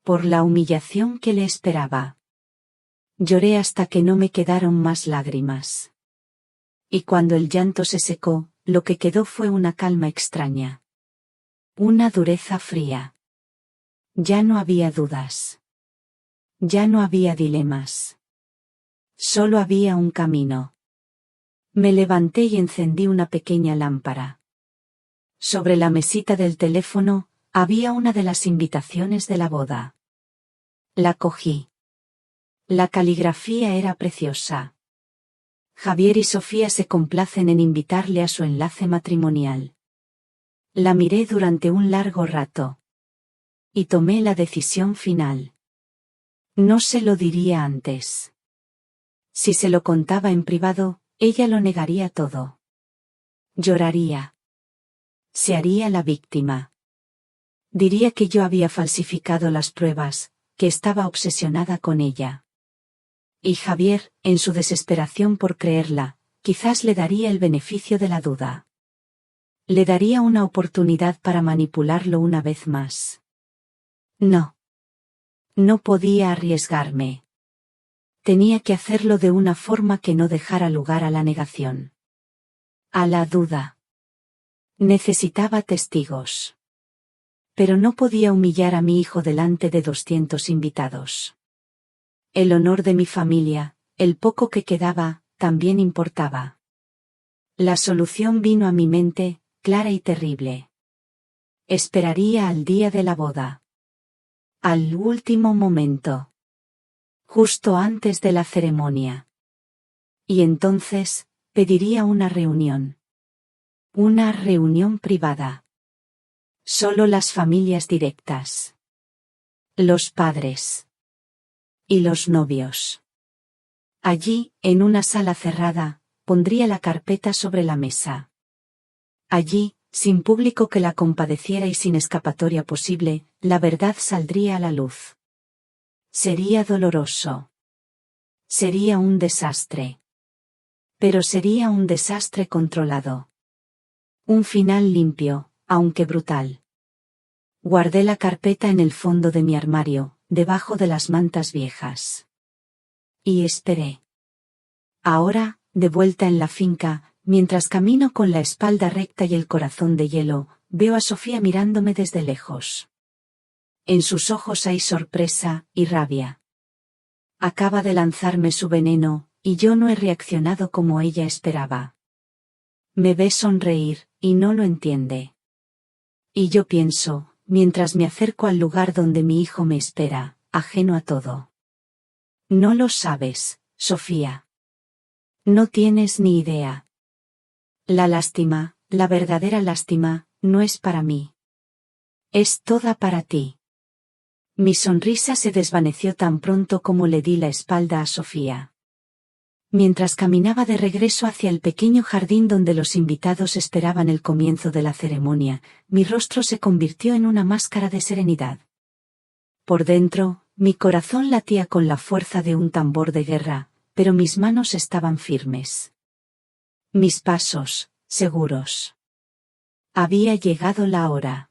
Por la humillación que le esperaba. Lloré hasta que no me quedaron más lágrimas. Y cuando el llanto se secó, lo que quedó fue una calma extraña. Una dureza fría. Ya no había dudas. Ya no había dilemas. Solo había un camino. Me levanté y encendí una pequeña lámpara. Sobre la mesita del teléfono, había una de las invitaciones de la boda. La cogí. La caligrafía era preciosa. Javier y Sofía se complacen en invitarle a su enlace matrimonial. La miré durante un largo rato. Y tomé la decisión final. No se lo diría antes. Si se lo contaba en privado, ella lo negaría todo. Lloraría. Se haría la víctima. Diría que yo había falsificado las pruebas, que estaba obsesionada con ella. Y Javier, en su desesperación por creerla, quizás le daría el beneficio de la duda. Le daría una oportunidad para manipularlo una vez más. No. No podía arriesgarme. Tenía que hacerlo de una forma que no dejara lugar a la negación. A la duda. Necesitaba testigos. Pero no podía humillar a mi hijo delante de 200 invitados. El honor de mi familia, el poco que quedaba, también importaba. La solución vino a mi mente, clara y terrible. Esperaría al día de la boda. Al último momento. Justo antes de la ceremonia. Y entonces, pediría una reunión. Una reunión privada. Solo las familias directas. Los padres. Y los novios. Allí, en una sala cerrada, pondría la carpeta sobre la mesa. Allí, sin público que la compadeciera y sin escapatoria posible, la verdad saldría a la luz. Sería doloroso. Sería un desastre. Pero sería un desastre controlado. Un final limpio, aunque brutal. Guardé la carpeta en el fondo de mi armario, debajo de las mantas viejas. Y esperé. Ahora, de vuelta en la finca, mientras camino con la espalda recta y el corazón de hielo, veo a Sofía mirándome desde lejos. En sus ojos hay sorpresa y rabia. Acaba de lanzarme su veneno, y yo no he reaccionado como ella esperaba. Me ve sonreír, y no lo entiende. Y yo pienso, mientras me acerco al lugar donde mi hijo me espera, ajeno a todo. No lo sabes, Sofía. No tienes ni idea. La lástima, la verdadera lástima, no es para mí. Es toda para ti. Mi sonrisa se desvaneció tan pronto como le di la espalda a Sofía. Mientras caminaba de regreso hacia el pequeño jardín donde los invitados esperaban el comienzo de la ceremonia, mi rostro se convirtió en una máscara de serenidad. Por dentro, mi corazón latía con la fuerza de un tambor de guerra, pero mis manos estaban firmes. Mis pasos, seguros. Había llegado la hora.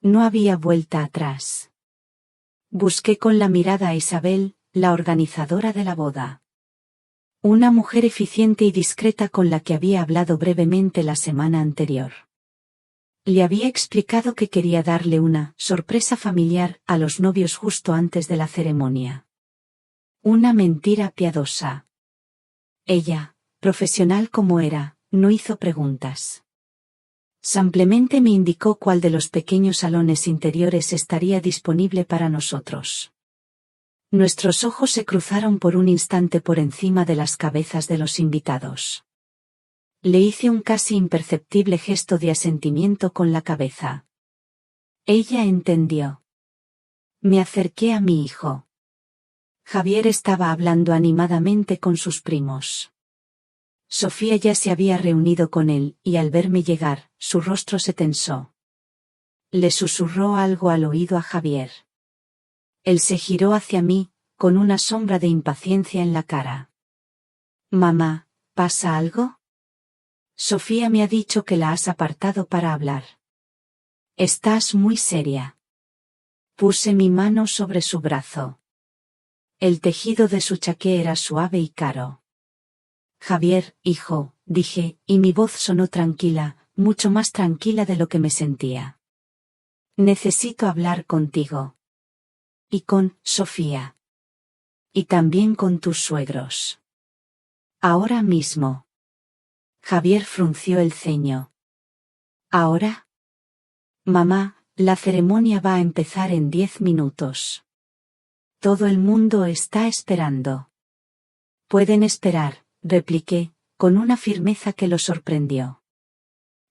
No había vuelta atrás. Busqué con la mirada a Isabel, la organizadora de la boda. Una mujer eficiente y discreta con la que había hablado brevemente la semana anterior. Le había explicado que quería darle una sorpresa familiar a los novios justo antes de la ceremonia. Una mentira piadosa. Ella, profesional como era, no hizo preguntas. Simplemente me indicó cuál de los pequeños salones interiores estaría disponible para nosotros. Nuestros ojos se cruzaron por un instante por encima de las cabezas de los invitados. Le hice un casi imperceptible gesto de asentimiento con la cabeza. Ella entendió. Me acerqué a mi hijo. Javier estaba hablando animadamente con sus primos. Sofía ya se había reunido con él, y al verme llegar, su rostro se tensó. Le susurró algo al oído a Javier. Él se giró hacia mí, con una sombra de impaciencia en la cara. Mamá, ¿pasa algo? Sofía me ha dicho que la has apartado para hablar. Estás muy seria. Puse mi mano sobre su brazo. El tejido de su chaqué era suave y caro. Javier, hijo, dije, y mi voz sonó tranquila, mucho más tranquila de lo que me sentía. Necesito hablar contigo. Y con Sofía. Y también con tus suegros. Ahora mismo. Javier frunció el ceño. ¿Ahora? Mamá, la ceremonia va a empezar en 10 minutos. Todo el mundo está esperando. Pueden esperar, repliqué, con una firmeza que lo sorprendió.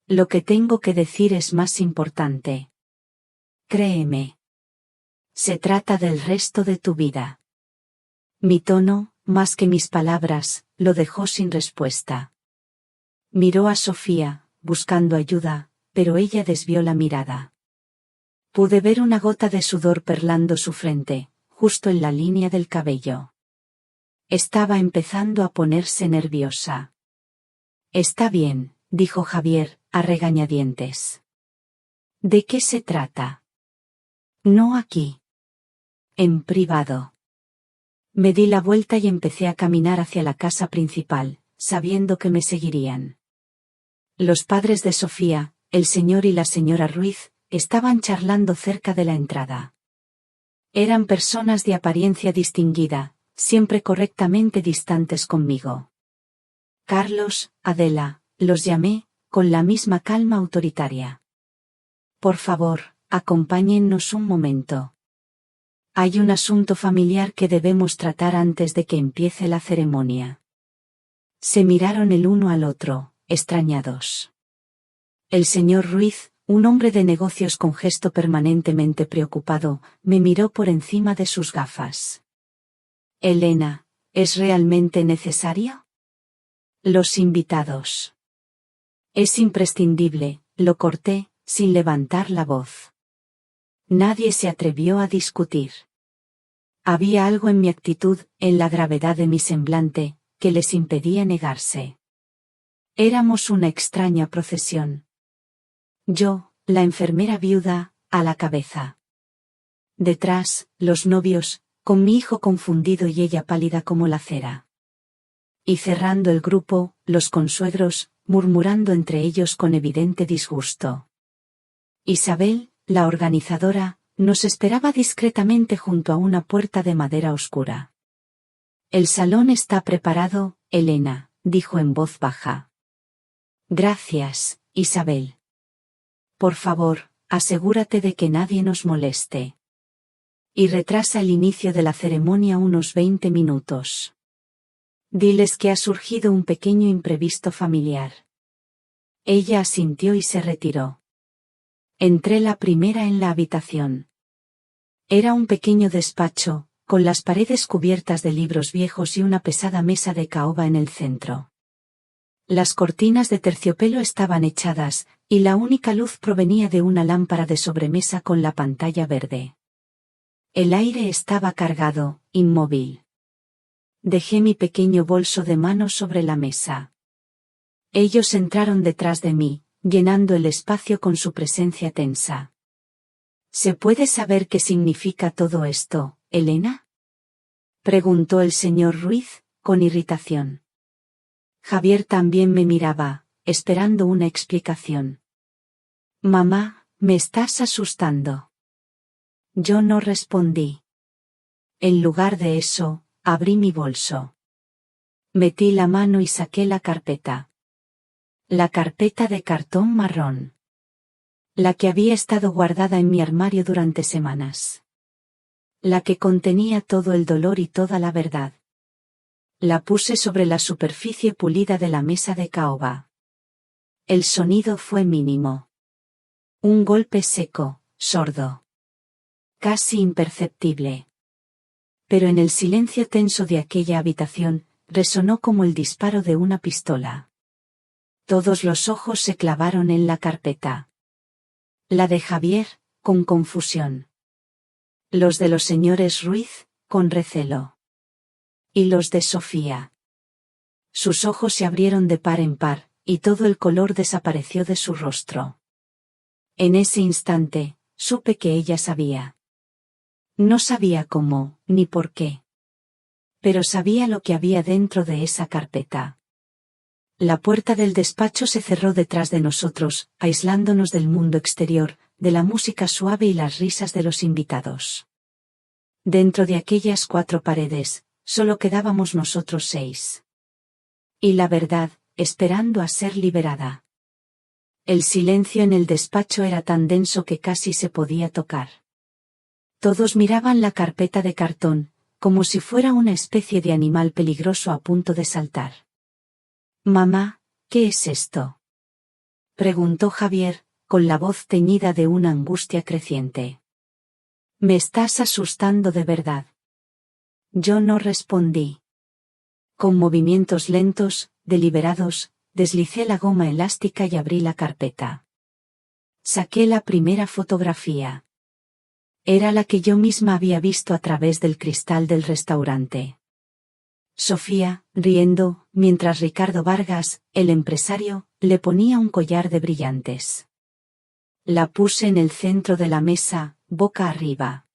Lo que tengo que decir es más importante. Créeme. Se trata del resto de tu vida. Mi tono, más que mis palabras, lo dejó sin respuesta. Miró a Sofía, buscando ayuda, pero ella desvió la mirada. Pude ver una gota de sudor perlando su frente, justo en la línea del cabello. Estaba empezando a ponerse nerviosa. Está bien, dijo Javier, a regañadientes. ¿De qué se trata? No aquí. En privado. Me di la vuelta y empecé a caminar hacia la casa principal, sabiendo que me seguirían. Los padres de Sofía, el señor y la señora Ruiz, estaban charlando cerca de la entrada. Eran personas de apariencia distinguida, siempre correctamente distantes conmigo. Carlos, Adela, los llamé, con la misma calma autoritaria. Por favor, acompáñennos un momento. Hay un asunto familiar que debemos tratar antes de que empiece la ceremonia. Se miraron el uno al otro, extrañados. El señor Ruiz, un hombre de negocios con gesto permanentemente preocupado, me miró por encima de sus gafas. Elena, ¿es realmente necesario? Los invitados. Es imprescindible, lo corté, sin levantar la voz. Nadie se atrevió a discutir. Había algo en mi actitud, en la gravedad de mi semblante, que les impedía negarse. Éramos una extraña procesión. Yo, la enfermera viuda, a la cabeza. Detrás, los novios, con mi hijo confundido y ella pálida como la cera. Y cerrando el grupo, los consuegros, murmurando entre ellos con evidente disgusto. Isabel, la organizadora, nos esperaba discretamente junto a una puerta de madera oscura. El salón está preparado, Elena, dijo en voz baja. Gracias, Isabel. Por favor, asegúrate de que nadie nos moleste. Y retrasa el inicio de la ceremonia unos 20 minutos. Diles que ha surgido un pequeño imprevisto familiar. Ella asintió y se retiró. Entré la primera en la habitación. Era un pequeño despacho, con las paredes cubiertas de libros viejos y una pesada mesa de caoba en el centro. Las cortinas de terciopelo estaban echadas, y la única luz provenía de una lámpara de sobremesa con la pantalla verde. El aire estaba cargado, inmóvil. Dejé mi pequeño bolso de mano sobre la mesa. Ellos entraron detrás de mí, llenando el espacio con su presencia tensa. ¿Se puede saber qué significa todo esto, Elena? Preguntó el señor Ruiz, con irritación. Javier también me miraba, esperando una explicación. Mamá, me estás asustando. Yo no respondí. En lugar de eso, abrí mi bolso. Metí la mano y saqué la carpeta. La carpeta de cartón marrón. La que había estado guardada en mi armario durante semanas. La que contenía todo el dolor y toda la verdad. La puse sobre la superficie pulida de la mesa de caoba. El sonido fue mínimo. Un golpe seco, sordo. Casi imperceptible. Pero en el silencio tenso de aquella habitación, resonó como el disparo de una pistola. Todos los ojos se clavaron en la carpeta. La de Javier, con confusión. Los de los señores Ruiz, con recelo. Y los de Sofía. Sus ojos se abrieron de par en par, y todo el color desapareció de su rostro. En ese instante, supe que ella sabía. No sabía cómo, ni por qué. Pero sabía lo que había dentro de esa carpeta. La puerta del despacho se cerró detrás de nosotros, aislándonos del mundo exterior, de la música suave y las risas de los invitados. Dentro de aquellas 4 paredes, solo quedábamos nosotros 6. Y la verdad, esperando a ser liberada. El silencio en el despacho era tan denso que casi se podía tocar. Todos miraban la carpeta de cartón, como si fuera una especie de animal peligroso a punto de saltar. Mamá, ¿qué es esto? Preguntó Javier, con la voz teñida de una angustia creciente. Me estás asustando de verdad. Yo no respondí. Con movimientos lentos, deliberados, deslicé la goma elástica y abrí la carpeta. Saqué la primera fotografía. Era la que yo misma había visto a través del cristal del restaurante. Sofía, riendo, mientras Ricardo Vargas, el empresario, le ponía un collar de brillantes. La puse en el centro de la mesa, boca arriba.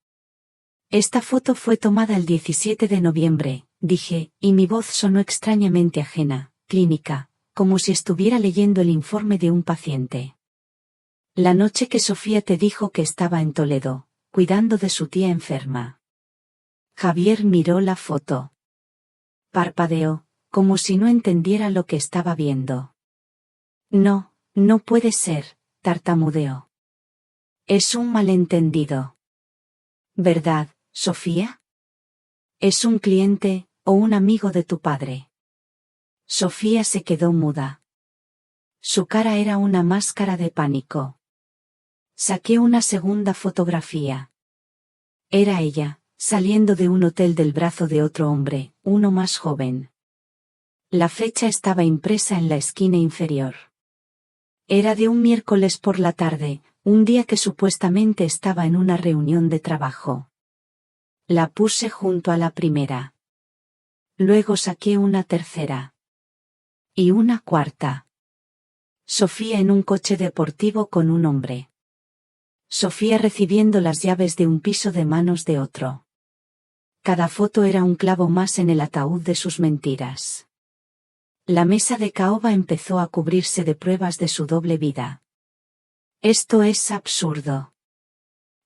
Esta foto fue tomada el 17 de noviembre, dije, y mi voz sonó extrañamente ajena, clínica, como si estuviera leyendo el informe de un paciente. La noche que Sofía te dijo que estaba en Toledo, cuidando de su tía enferma. Javier miró la foto. Parpadeó, como si no entendiera lo que estaba viendo. No, no puede ser, tartamudeó. Es un malentendido. ¿Verdad, Sofía? Es un cliente, o un amigo de tu padre. Sofía se quedó muda. Su cara era una máscara de pánico. Saqué una segunda fotografía. Era ella, saliendo de un hotel del brazo de otro hombre, uno más joven. La fecha estaba impresa en la esquina inferior. Era de un miércoles por la tarde, un día que supuestamente estaba en una reunión de trabajo. La puse junto a la primera. Luego saqué una tercera. Y una cuarta. Sofía en un coche deportivo con un hombre. Sofía recibiendo las llaves de un piso de manos de otro. Cada foto era un clavo más en el ataúd de sus mentiras. La mesa de caoba empezó a cubrirse de pruebas de su doble vida. «Esto es absurdo»,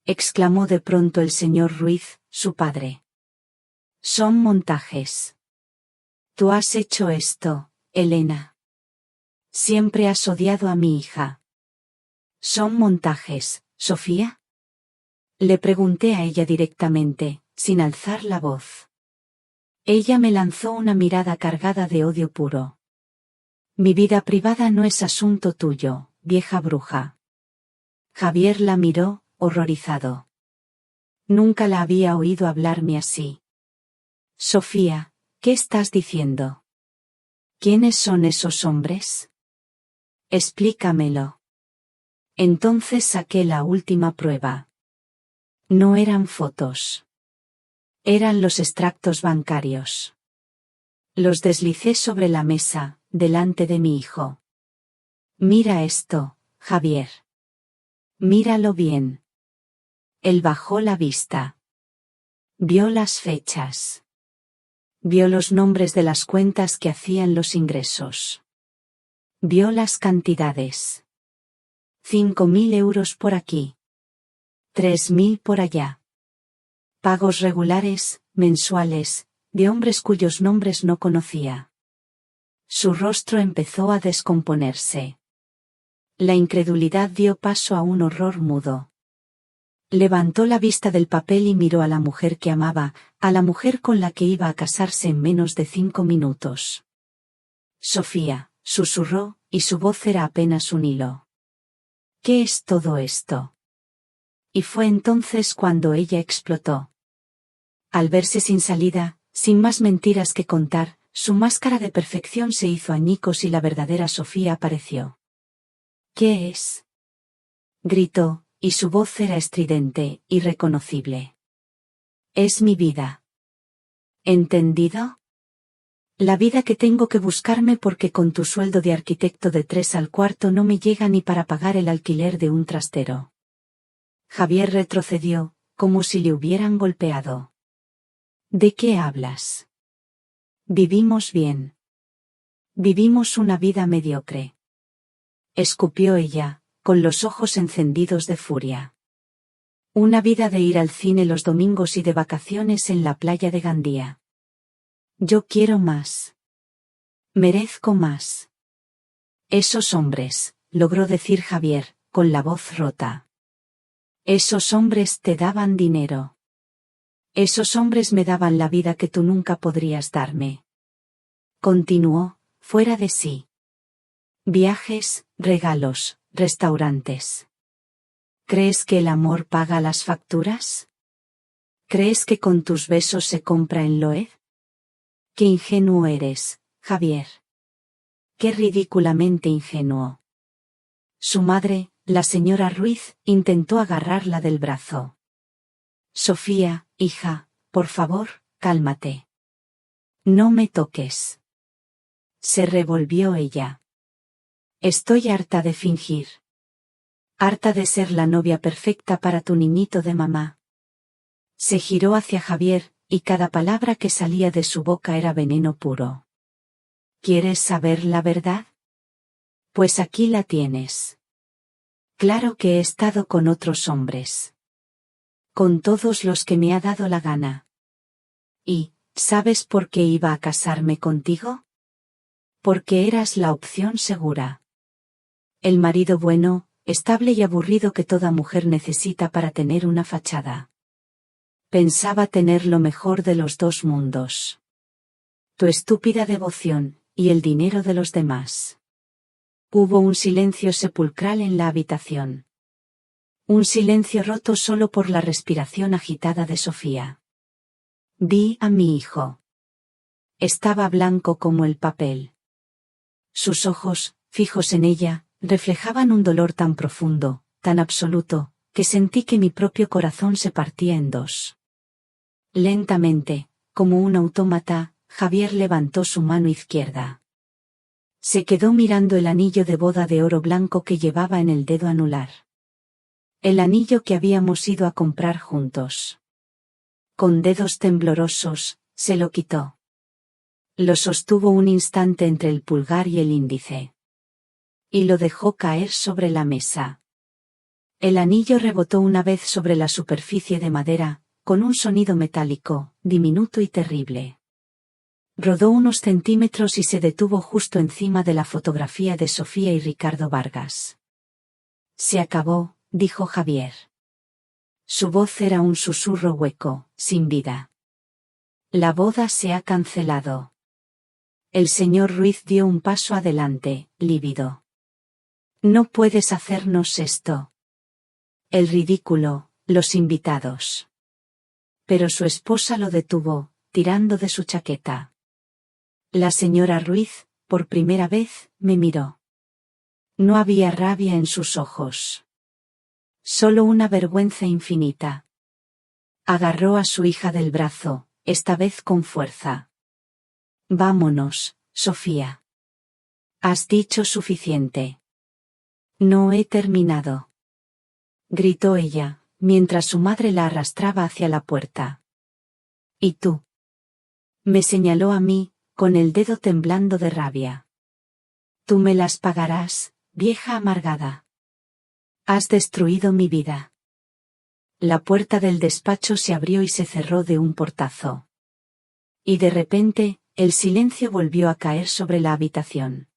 exclamó de pronto el señor Ruiz, su padre. «Son montajes. Tú has hecho esto, Elena. Siempre has odiado a mi hija». «¿Son montajes, Sofía?», le pregunté a ella directamente, sin alzar la voz. Ella me lanzó una mirada cargada de odio puro. «Mi vida privada no es asunto tuyo, vieja bruja». Javier la miró, horrorizado. Nunca la había oído hablarme así. «Sofía, ¿qué estás diciendo? ¿Quiénes son esos hombres? Explícamelo». Entonces saqué la última prueba. No eran fotos. Eran los extractos bancarios. Los deslicé sobre la mesa, delante de mi hijo. «Mira esto, Javier. Míralo bien». Él bajó la vista. Vio las fechas. Vio los nombres de las cuentas que hacían los ingresos. Vio las cantidades. 5.000 euros por aquí. 3.000 por allá. Pagos regulares, mensuales, de hombres cuyos nombres no conocía. Su rostro empezó a descomponerse. La incredulidad dio paso a un horror mudo. Levantó la vista del papel y miró a la mujer que amaba, a la mujer con la que iba a casarse en menos de 5 minutos. «Sofía», susurró, y su voz era apenas un hilo. «¿Qué es todo esto?». Y fue entonces cuando ella explotó. Al verse sin salida, sin más mentiras que contar, su máscara de perfección se hizo añicos y la verdadera Sofía apareció. «¿Qué es?», gritó, y su voz era estridente, irreconocible. «Es mi vida. ¿Entendido? La vida que tengo que buscarme porque con tu sueldo de arquitecto de 3 al cuarto no me llega ni para pagar el alquiler de un trastero». Javier retrocedió, como si le hubieran golpeado. «¿De qué hablas? Vivimos bien. Vivimos una vida mediocre», escupió ella, con los ojos encendidos de furia. «Una vida de ir al cine los domingos y de vacaciones en la playa de Gandía. Yo quiero más. Merezco más». «Esos hombres», logró decir Javier, con la voz rota. «Esos hombres te daban dinero. Esos hombres me daban la vida que tú nunca podrías darme». Continuó, fuera de sí. «Viajes, regalos, restaurantes. ¿Crees que el amor paga las facturas? ¿Crees que con tus besos se compra en Loeb? Qué ingenuo eres, Javier. Qué ridículamente ingenuo. Su madre, la señora Ruiz, intentó agarrarla del brazo. Sofía, hija, por favor, cálmate. No me toques. Se revolvió ella. Estoy harta de fingir. Harta de ser la novia perfecta para tu niñito de mamá. Se giró hacia Javier, y cada palabra que salía de su boca era veneno puro. ¿Quieres saber la verdad? Pues aquí la tienes. Claro que he estado con otros hombres. Con todos los que me ha dado la gana. ¿Y sabes por qué iba a casarme contigo? Porque eras la opción segura. El marido bueno, estable y aburrido que toda mujer necesita para tener una fachada. Pensaba tener lo mejor de los dos mundos. Tu estúpida devoción, y el dinero de los demás. Hubo un silencio sepulcral en la habitación. Un silencio roto solo por la respiración agitada de Sofía. Vi a mi hijo. Estaba blanco como el papel. Sus ojos, fijos en ella, reflejaban un dolor tan profundo, tan absoluto, que sentí que mi propio corazón se partía en dos. Lentamente, como un autómata, Javier levantó su mano izquierda. Se quedó mirando el anillo de boda de oro blanco que llevaba en el dedo anular. El anillo que habíamos ido a comprar juntos. Con dedos temblorosos, se lo quitó. Lo sostuvo un instante entre el pulgar y el índice. Y lo dejó caer sobre la mesa. El anillo rebotó una vez sobre la superficie de madera, con un sonido metálico, diminuto y terrible. Rodó unos centímetros y se detuvo justo encima de la fotografía de Sofía y Ricardo Vargas. Se acabó, dijo Javier. Su voz era un susurro hueco, sin vida. La boda se ha cancelado. El señor Ruiz dio un paso adelante, lívido. No puedes hacernos esto. El ridículo, los invitados. Pero su esposa lo detuvo, tirando de su chaqueta. La señora Ruiz, por primera vez, me miró. No había rabia en sus ojos. Solo una vergüenza infinita. Agarró a su hija del brazo, esta vez con fuerza. Vámonos, Sofía. Has dicho suficiente. No he terminado. Gritó ella, mientras su madre la arrastraba hacia la puerta. ¿Y tú? Me señaló a mí, con el dedo temblando de rabia. Tú me las pagarás, vieja amargada. Has destruido mi vida. La puerta del despacho se abrió y se cerró de un portazo. Y de repente, el silencio volvió a caer sobre la habitación.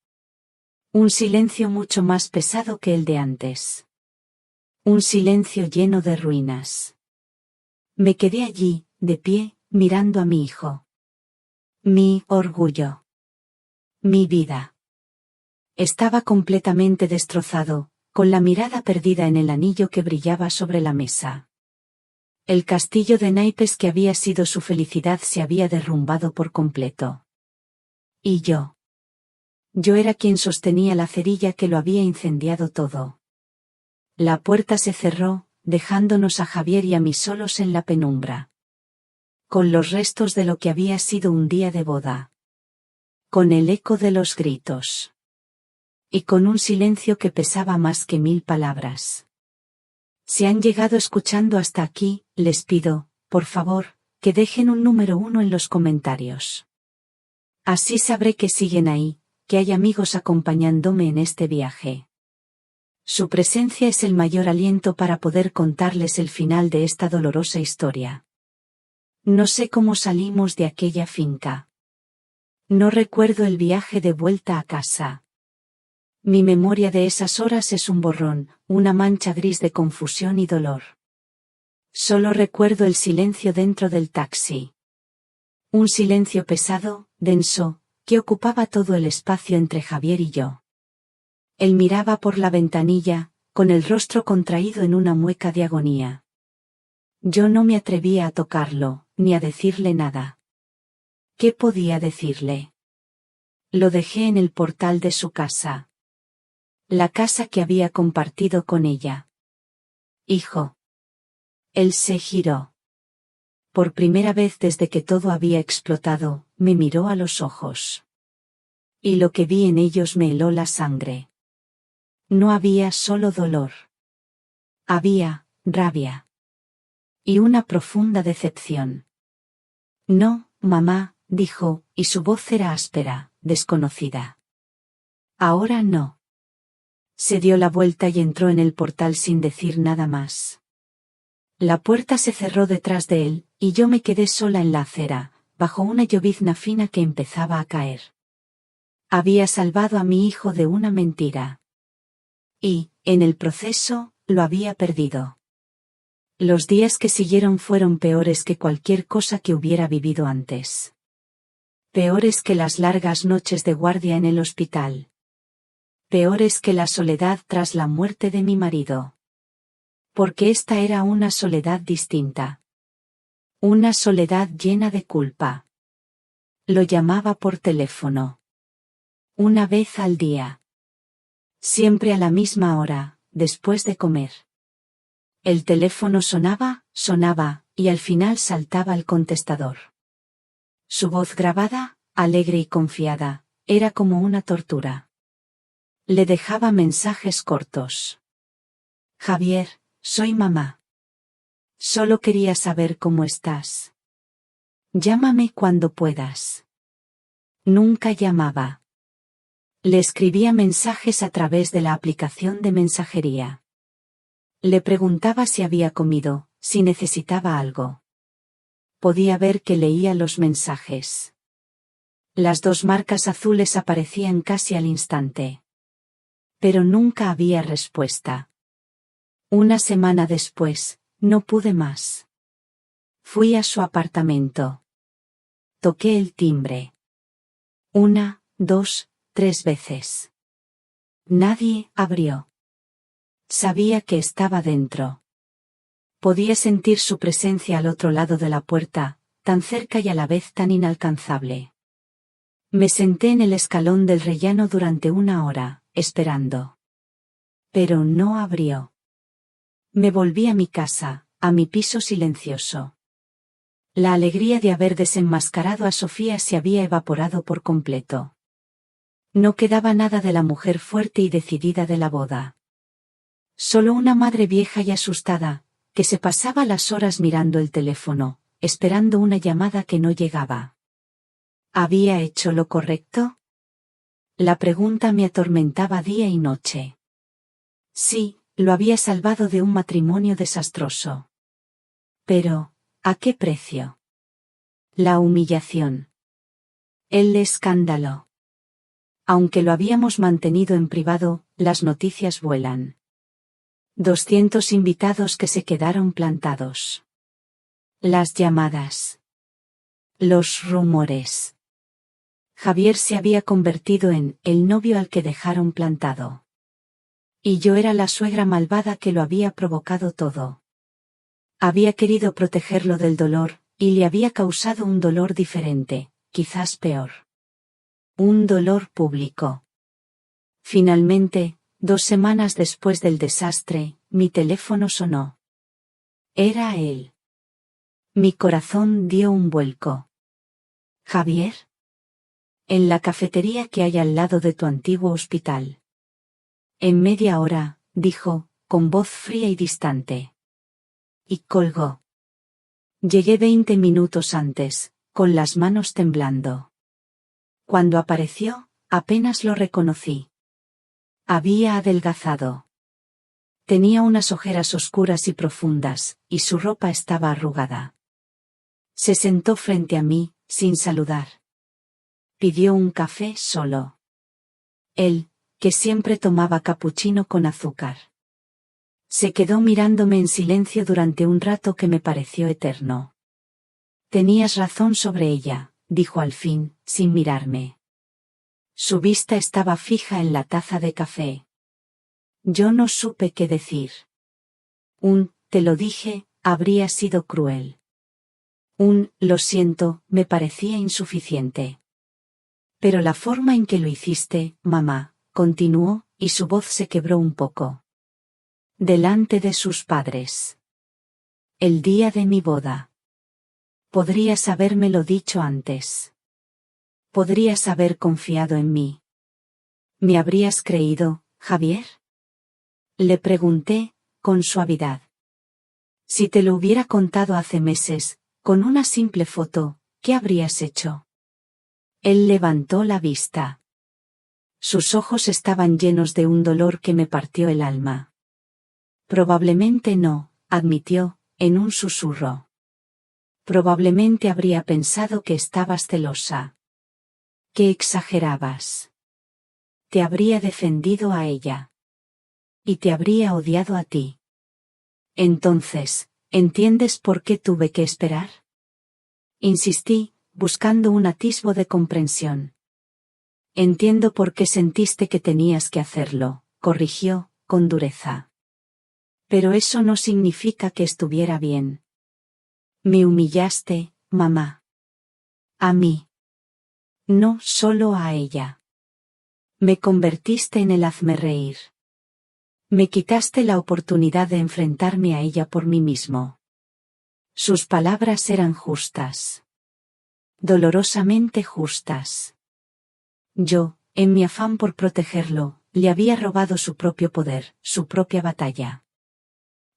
Un silencio mucho más pesado que el de antes. Un silencio lleno de ruinas. Me quedé allí, de pie, mirando a mi hijo. Mi orgullo. Mi vida. Estaba completamente destrozado, con la mirada perdida en el anillo que brillaba sobre la mesa. El castillo de naipes que había sido su felicidad se había derrumbado por completo. Y yo. Yo era quien sostenía la cerilla que lo había incendiado todo. La puerta se cerró, dejándonos a Javier y a mí solos en la penumbra. Con los restos de lo que había sido un día de boda. Con el eco de los gritos. Y con un silencio que pesaba más que 1000 palabras. Si han llegado escuchando hasta aquí, les pido, por favor, que dejen un número 1 en los comentarios. Así sabré que siguen ahí, que hay amigos acompañándome en este viaje. Su presencia es el mayor aliento para poder contarles el final de esta dolorosa historia. No sé cómo salimos de aquella finca. No recuerdo el viaje de vuelta a casa. Mi memoria de esas horas es un borrón, una mancha gris de confusión y dolor. Solo recuerdo el silencio dentro del taxi. Un silencio pesado, denso, que ocupaba todo el espacio entre Javier y yo. Él miraba por la ventanilla, con el rostro contraído en una mueca de agonía. Yo no me atrevía a tocarlo, ni a decirle nada. ¿Qué podía decirle? Lo dejé en el portal de su casa. La casa que había compartido con ella. Hijo. Él se giró. Por primera vez desde que todo había explotado, me miró a los ojos. Y lo que vi en ellos me heló la sangre. No había solo dolor. Había rabia. Y una profunda decepción. No, mamá, dijo, y su voz era áspera, desconocida. Ahora no. Se dio la vuelta y entró en el portal sin decir nada más. La puerta se cerró detrás de él, y yo me quedé sola en la acera, bajo una llovizna fina que empezaba a caer. Había salvado a mi hijo de una mentira. Y, en el proceso, lo había perdido. Los días que siguieron fueron peores que cualquier cosa que hubiera vivido antes. Peores que las largas noches de guardia en el hospital. Peores que la soledad tras la muerte de mi marido. Porque esta era una soledad distinta. Una soledad llena de culpa. Lo llamaba por teléfono. Una vez al día. Siempre a la misma hora, después de comer. El teléfono sonaba, y al final saltaba el contestador. Su voz grabada, alegre y confiada, era como una tortura. Le dejaba mensajes cortos. Javier, soy mamá. Solo quería saber cómo estás. Llámame cuando puedas. Nunca llamaba. Le escribía mensajes a través de la aplicación de mensajería. Le preguntaba si había comido, si necesitaba algo. Podía ver que leía los mensajes. Las 2 marcas azules aparecían casi al instante. Pero nunca había respuesta. Una semana después, no pude más. Fui a su apartamento. Toqué el timbre. 1, 2, 3 veces. Nadie abrió. Sabía que estaba dentro. Podía sentir su presencia al otro lado de la puerta, tan cerca y a la vez tan inalcanzable. Me senté en el escalón del rellano durante 1 hora, esperando. Pero no abrió. Me volví a mi casa, a mi piso silencioso. La alegría de haber desenmascarado a Sofía se había evaporado por completo. No quedaba nada de la mujer fuerte y decidida de la boda. Solo una madre vieja y asustada, que se pasaba las horas mirando el teléfono, esperando una llamada que no llegaba. ¿Había hecho lo correcto? La pregunta me atormentaba día y noche. Sí, lo había salvado de un matrimonio desastroso. Pero, ¿a qué precio? La humillación. El escándalo. Aunque lo habíamos mantenido en privado, las noticias vuelan. 200 invitados que se quedaron plantados. Las llamadas. Los rumores. Javier se había convertido en el novio al que dejaron plantado. Y yo era la suegra malvada que lo había provocado todo. Había querido protegerlo del dolor, y le había causado un dolor diferente, quizás peor. Un dolor público. Finalmente, 2 semanas después del desastre, mi teléfono sonó. Era él. Mi corazón dio un vuelco. ¿Javier? En la cafetería que hay al lado de tu antiguo hospital. En media hora, dijo, con voz fría y distante. Y colgó. Llegué 20 minutos antes, con las manos temblando. Cuando apareció, apenas lo reconocí. Había adelgazado. Tenía unas ojeras oscuras y profundas, y su ropa estaba arrugada. Se sentó frente a mí, sin saludar. Pidió un café solo. Él, que siempre tomaba capuchino con azúcar. Se quedó mirándome en silencio durante un rato que me pareció eterno. Tenías razón sobre ella, dijo al fin, sin mirarme. Su vista estaba fija en la taza de café. Yo no supe qué decir. Te lo dije, habría sido cruel. Lo siento, me parecía insuficiente. Pero la forma en que lo hiciste, mamá, continuó, y su voz se quebró un poco. Delante de sus padres. El día de mi boda. Podrías habérmelo dicho antes. Podrías haber confiado en mí. ¿Me habrías creído, Javier? Le pregunté, con suavidad. Si te lo hubiera contado hace meses, con una simple foto, ¿qué habrías hecho? Él levantó la vista. Sus ojos estaban llenos de un dolor que me partió el alma. Probablemente no, admitió, en un susurro. Probablemente habría pensado que estabas celosa. Que exagerabas. Te habría defendido a ella. Y te habría odiado a ti. Entonces, ¿entiendes por qué tuve que esperar? Insistí, buscando un atisbo de comprensión. Entiendo por qué sentiste que tenías que hacerlo, corrigió, con dureza. Pero eso no significa que estuviera bien. Me humillaste, mamá. A mí. No solo a ella. Me convertiste en el hazmerreír. Me quitaste la oportunidad de enfrentarme a ella por mí mismo. Sus palabras eran justas. Dolorosamente justas. Yo, en mi afán por protegerlo, le había robado su propio poder, su propia batalla.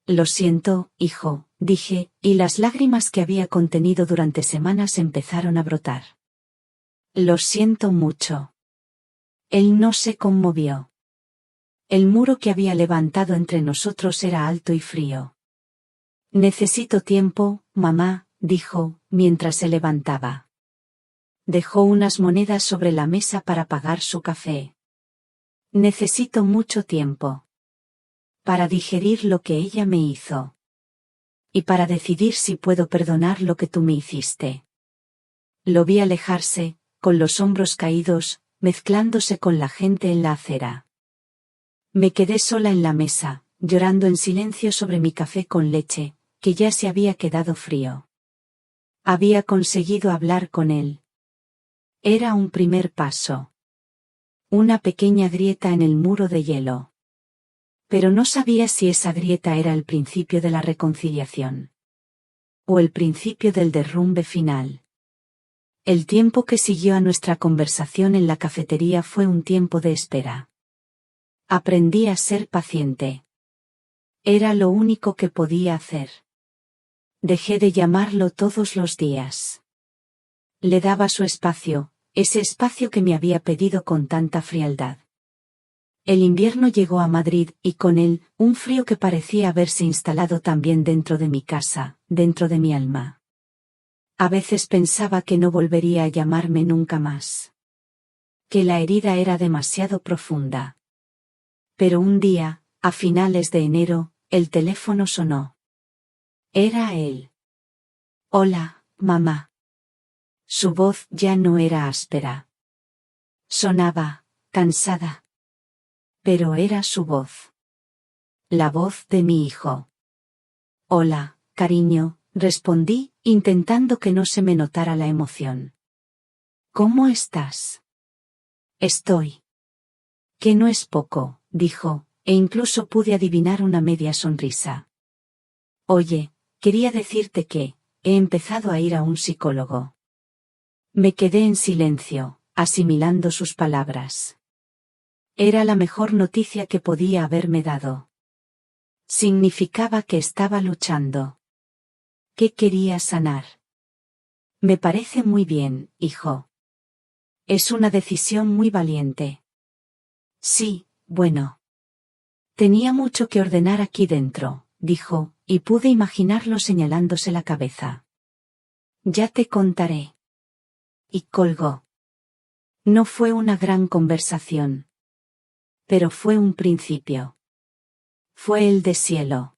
Lo siento, hijo, dije, y las lágrimas que había contenido durante semanas empezaron a brotar. Lo siento mucho. Él no se conmovió. El muro que había levantado entre nosotros era alto y frío. Necesito tiempo, mamá, dijo, mientras se levantaba. Dejó unas monedas sobre la mesa para pagar su café. Necesito mucho tiempo. Para digerir lo que ella me hizo. Y para decidir si puedo perdonar lo que tú me hiciste. Lo vi alejarse, con los hombros caídos, mezclándose con la gente en la acera. Me quedé sola en la mesa, llorando en silencio sobre mi café con leche, que ya se había quedado frío. Había conseguido hablar con él. Era un primer paso. Una pequeña grieta en el muro de hielo. Pero no sabía si esa grieta era el principio de la reconciliación. O el principio del derrumbe final. El tiempo que siguió a nuestra conversación en la cafetería fue un tiempo de espera. Aprendí a ser paciente. Era lo único que podía hacer. Dejé de llamarlo todos los días. Le daba su espacio, ese espacio que me había pedido con tanta frialdad. El invierno llegó a Madrid y con él, un frío que parecía haberse instalado también dentro de mi casa, dentro de mi alma. A veces pensaba que no volvería a llamarme nunca más. Que la herida era demasiado profunda. Pero un día, a finales de enero, el teléfono sonó. Era él. Hola, mamá. Su voz ya no era áspera. Sonaba, cansada. Pero era su voz. La voz de mi hijo. Hola, cariño, respondí, intentando que no se me notara la emoción. ¿Cómo estás? Estoy. Que no es poco, dijo, e incluso pude adivinar una media sonrisa. Oye, quería decirte que, he empezado a ir a un psicólogo. Me quedé en silencio, asimilando sus palabras. Era la mejor noticia que podía haberme dado. Significaba que estaba luchando. ¿Qué quería sanar? Me parece muy bien, hijo. Es una decisión muy valiente. Sí, bueno. Tenía mucho que ordenar aquí dentro, dijo, y pude imaginarlo señalándose la cabeza. Ya te contaré. Y colgó. No fue una gran conversación. Pero fue un principio. Fue el deshielo.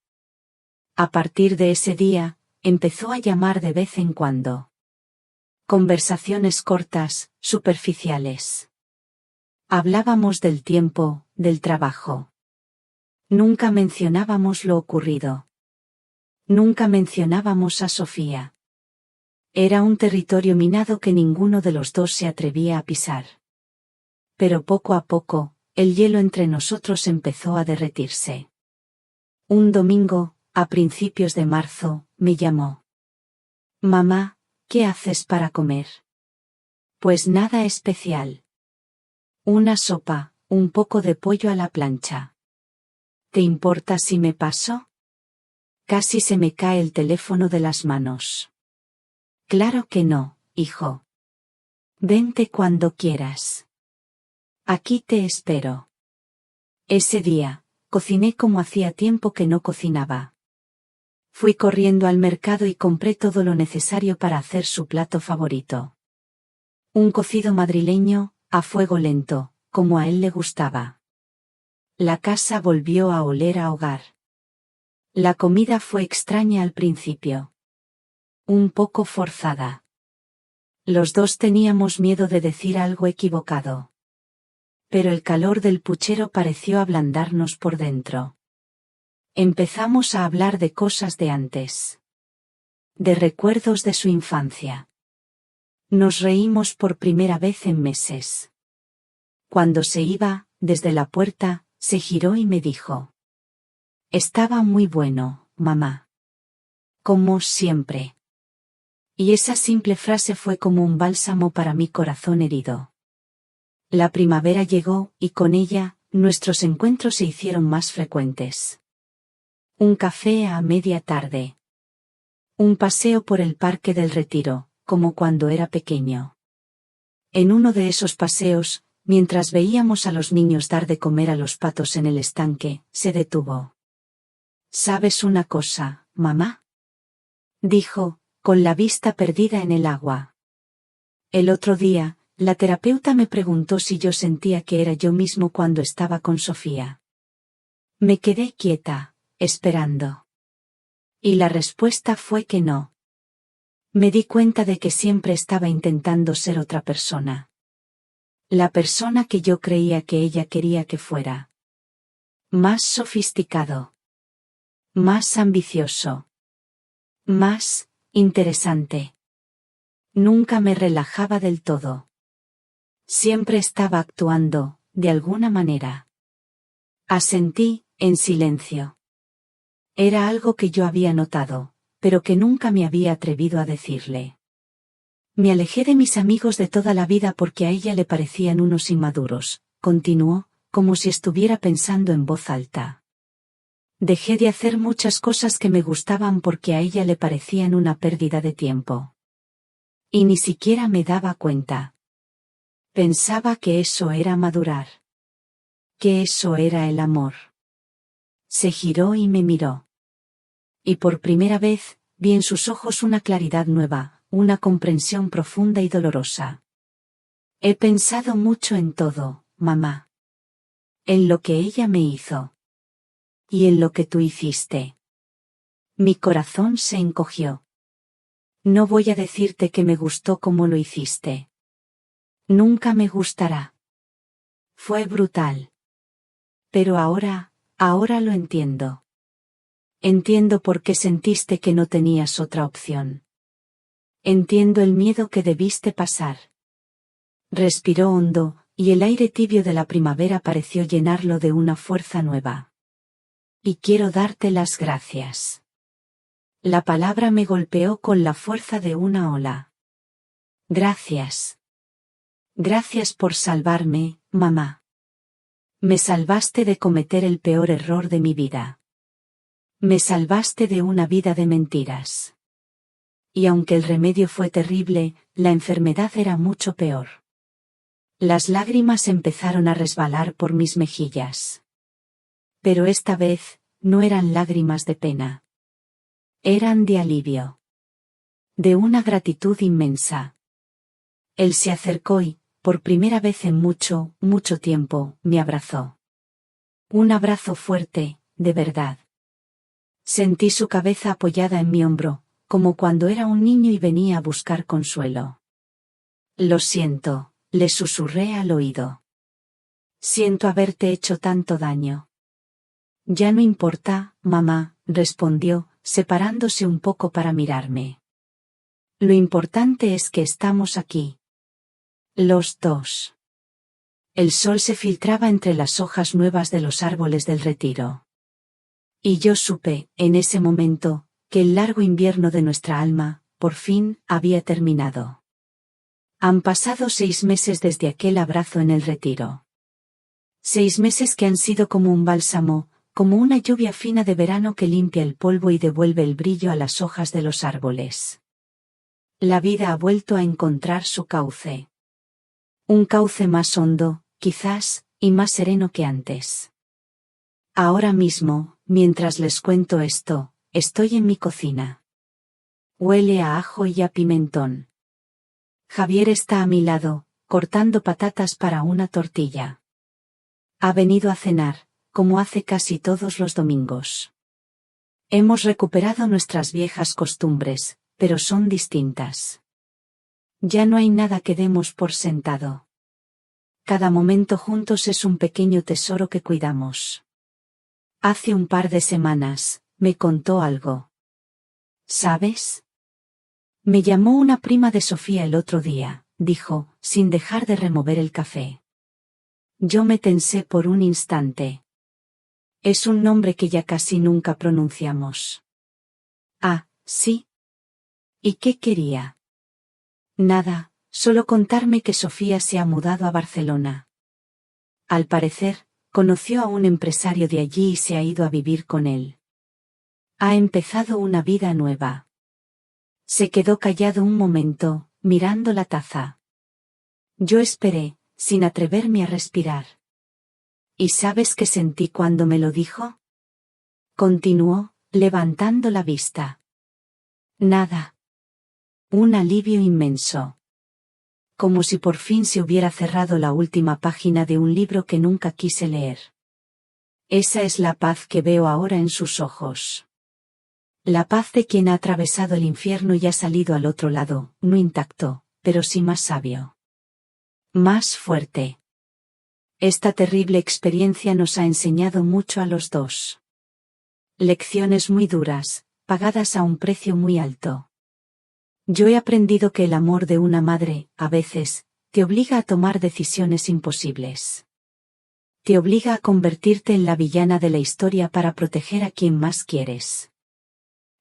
A partir de ese día, empezó a llamar de vez en cuando. Conversaciones cortas, superficiales. Hablábamos del tiempo, del trabajo. Nunca mencionábamos lo ocurrido. Nunca mencionábamos a Sofía. Era un territorio minado que ninguno de los dos se atrevía a pisar. Pero poco a poco, el hielo entre nosotros empezó a derretirse. Un domingo, a principios de marzo, me llamó. Mamá, ¿qué haces para comer? Pues nada especial. Una sopa, un poco de pollo a la plancha. ¿Te importa si me paso? Casi se me cae el teléfono de las manos. Claro que no, hijo. Vente cuando quieras. Aquí te espero. Ese día, cociné como hacía tiempo que no cocinaba. Fui corriendo al mercado y compré todo lo necesario para hacer su plato favorito. Un cocido madrileño, a fuego lento, como a él le gustaba. La casa volvió a oler a hogar. La comida fue extraña al principio. Un poco forzada. Los dos teníamos miedo de decir algo equivocado. Pero el calor del puchero pareció ablandarnos por dentro. Empezamos a hablar de cosas de antes. De recuerdos de su infancia. Nos reímos por primera vez en meses. Cuando se iba, desde la puerta, se giró y me dijo. Estaba muy bueno, mamá. Como siempre. Y esa simple frase fue como un bálsamo para mi corazón herido. La primavera llegó, y con ella, nuestros encuentros se hicieron más frecuentes. Un café a media tarde. Un paseo por el Parque del Retiro, como cuando era pequeño. En uno de esos paseos, mientras veíamos a los niños dar de comer a los patos en el estanque, se detuvo. ¿Sabes una cosa, mamá? Dijo, con la vista perdida en el agua. El otro día, la terapeuta me preguntó si yo sentía que era yo mismo cuando estaba con Sofía. Me quedé quieta, esperando. Y la respuesta fue que no. Me di cuenta de que siempre estaba intentando ser otra persona. La persona que yo creía que ella quería que fuera. Más sofisticado. Más ambicioso. Más interesante. Nunca me relajaba del todo. Siempre estaba actuando, de alguna manera. Asentí, en silencio. Era algo que yo había notado, pero que nunca me había atrevido a decirle. Me alejé de mis amigos de toda la vida porque a ella le parecían unos inmaduros, continuó, como si estuviera pensando en voz alta. Dejé de hacer muchas cosas que me gustaban porque a ella le parecían una pérdida de tiempo. Y ni siquiera me daba cuenta. Pensaba que eso era madurar. Que eso era el amor. Se giró y me miró. Y por primera vez, vi en sus ojos una claridad nueva, una comprensión profunda y dolorosa. He pensado mucho en todo, mamá. En lo que ella me hizo. Y en lo que tú hiciste. Mi corazón se encogió. No voy a decirte que me gustó como lo hiciste. Nunca me gustará. Fue brutal. Pero ahora lo entiendo. Entiendo por qué sentiste que no tenías otra opción. Entiendo el miedo que debiste pasar. Respiró hondo, y el aire tibio de la primavera pareció llenarlo de una fuerza nueva. Y quiero darte las gracias. La palabra me golpeó con la fuerza de una ola. Gracias. Gracias por salvarme, mamá. Me salvaste de cometer el peor error de mi vida. Me salvaste de una vida de mentiras. Y aunque el remedio fue terrible, la enfermedad era mucho peor. Las lágrimas empezaron a resbalar por mis mejillas. Pero esta vez, no eran lágrimas de pena. Eran de alivio. De una gratitud inmensa. Él se acercó y, por primera vez en mucho, mucho tiempo, me abrazó. Un abrazo fuerte, de verdad. Sentí su cabeza apoyada en mi hombro, como cuando era un niño y venía a buscar consuelo. Lo siento, le susurré al oído. Siento haberte hecho tanto daño. Ya no importa, mamá, respondió, separándose un poco para mirarme. Lo importante es que estamos aquí. Los dos. El sol se filtraba entre las hojas nuevas de los árboles del retiro. Y yo supe, en ese momento, que el largo invierno de nuestra alma, por fin, había terminado. Han pasado 6 meses desde aquel abrazo en el retiro. 6 meses que han sido como un bálsamo, como una lluvia fina de verano que limpia el polvo y devuelve el brillo a las hojas de los árboles. La vida ha vuelto a encontrar su cauce. Un cauce más hondo, quizás, y más sereno que antes. Ahora mismo, mientras les cuento esto, estoy en mi cocina. Huele a ajo y a pimentón. Javier está a mi lado, cortando patatas para una tortilla. Ha venido a cenar, como hace casi todos los domingos. Hemos recuperado nuestras viejas costumbres, pero son distintas. Ya no hay nada que demos por sentado. Cada momento juntos es un pequeño tesoro que cuidamos. Hace un par de semanas, me contó algo. ¿Sabes? Me llamó una prima de Sofía el otro día, dijo, sin dejar de remover el café. Yo me tensé por un instante. Es un nombre que ya casi nunca pronunciamos. Ah, sí. ¿Y qué quería? Nada, solo contarme que Sofía se ha mudado a Barcelona. Al parecer, conoció a un empresario de allí y se ha ido a vivir con él. Ha empezado una vida nueva. Se quedó callado un momento, mirando la taza. Yo esperé, sin atreverme a respirar. ¿Y sabes qué sentí cuando me lo dijo? Continuó, levantando la vista. Nada. Un alivio inmenso. Como si por fin se hubiera cerrado la última página de un libro que nunca quise leer. Esa es la paz que veo ahora en sus ojos. La paz de quien ha atravesado el infierno y ha salido al otro lado, no intacto, pero sí más sabio. Más fuerte. Esta terrible experiencia nos ha enseñado mucho a los dos. Lecciones muy duras, pagadas a un precio muy alto. Yo he aprendido que el amor de una madre, a veces, te obliga a tomar decisiones imposibles. Te obliga a convertirte en la villana de la historia para proteger a quien más quieres.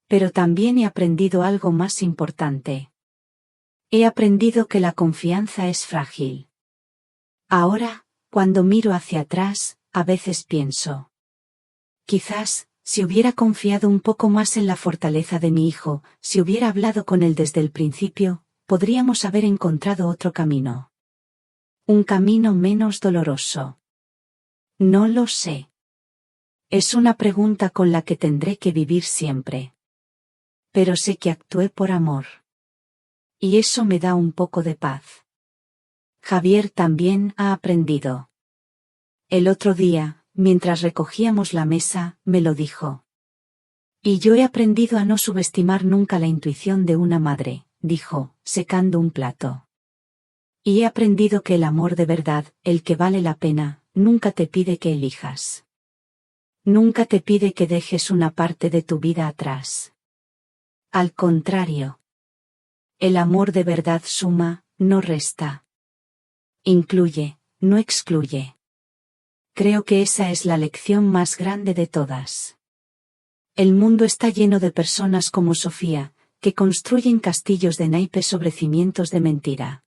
Pero también he aprendido algo más importante. He aprendido que la confianza es frágil. Ahora, cuando miro hacia atrás, a veces pienso. Quizás, si hubiera confiado un poco más en la fortaleza de mi hijo, si hubiera hablado con él desde el principio, podríamos haber encontrado otro camino. Un camino menos doloroso. No lo sé. Es una pregunta con la que tendré que vivir siempre. Pero sé que actué por amor. Y eso me da un poco de paz. Javier también ha aprendido. El otro día, mientras recogíamos la mesa, me lo dijo. Y yo he aprendido a no subestimar nunca la intuición de una madre, dijo, secando un plato. Y he aprendido que el amor de verdad, el que vale la pena, nunca te pide que elijas. Nunca te pide que dejes una parte de tu vida atrás. Al contrario. El amor de verdad suma, no resta. Incluye, no excluye. Creo que esa es la lección más grande de todas. El mundo está lleno de personas como Sofía, que construyen castillos de naipes sobre cimientos de mentira.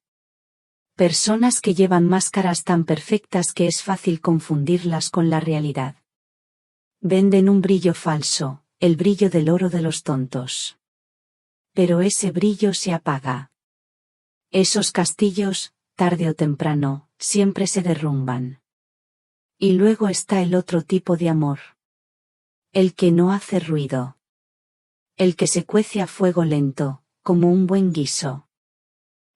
Personas que llevan máscaras tan perfectas que es fácil confundirlas con la realidad. Venden un brillo falso, el brillo del oro de los tontos. Pero ese brillo se apaga. Esos castillos, tarde o temprano, siempre se derrumban. Y luego está el otro tipo de amor. El que no hace ruido. El que se cuece a fuego lento, como un buen guiso.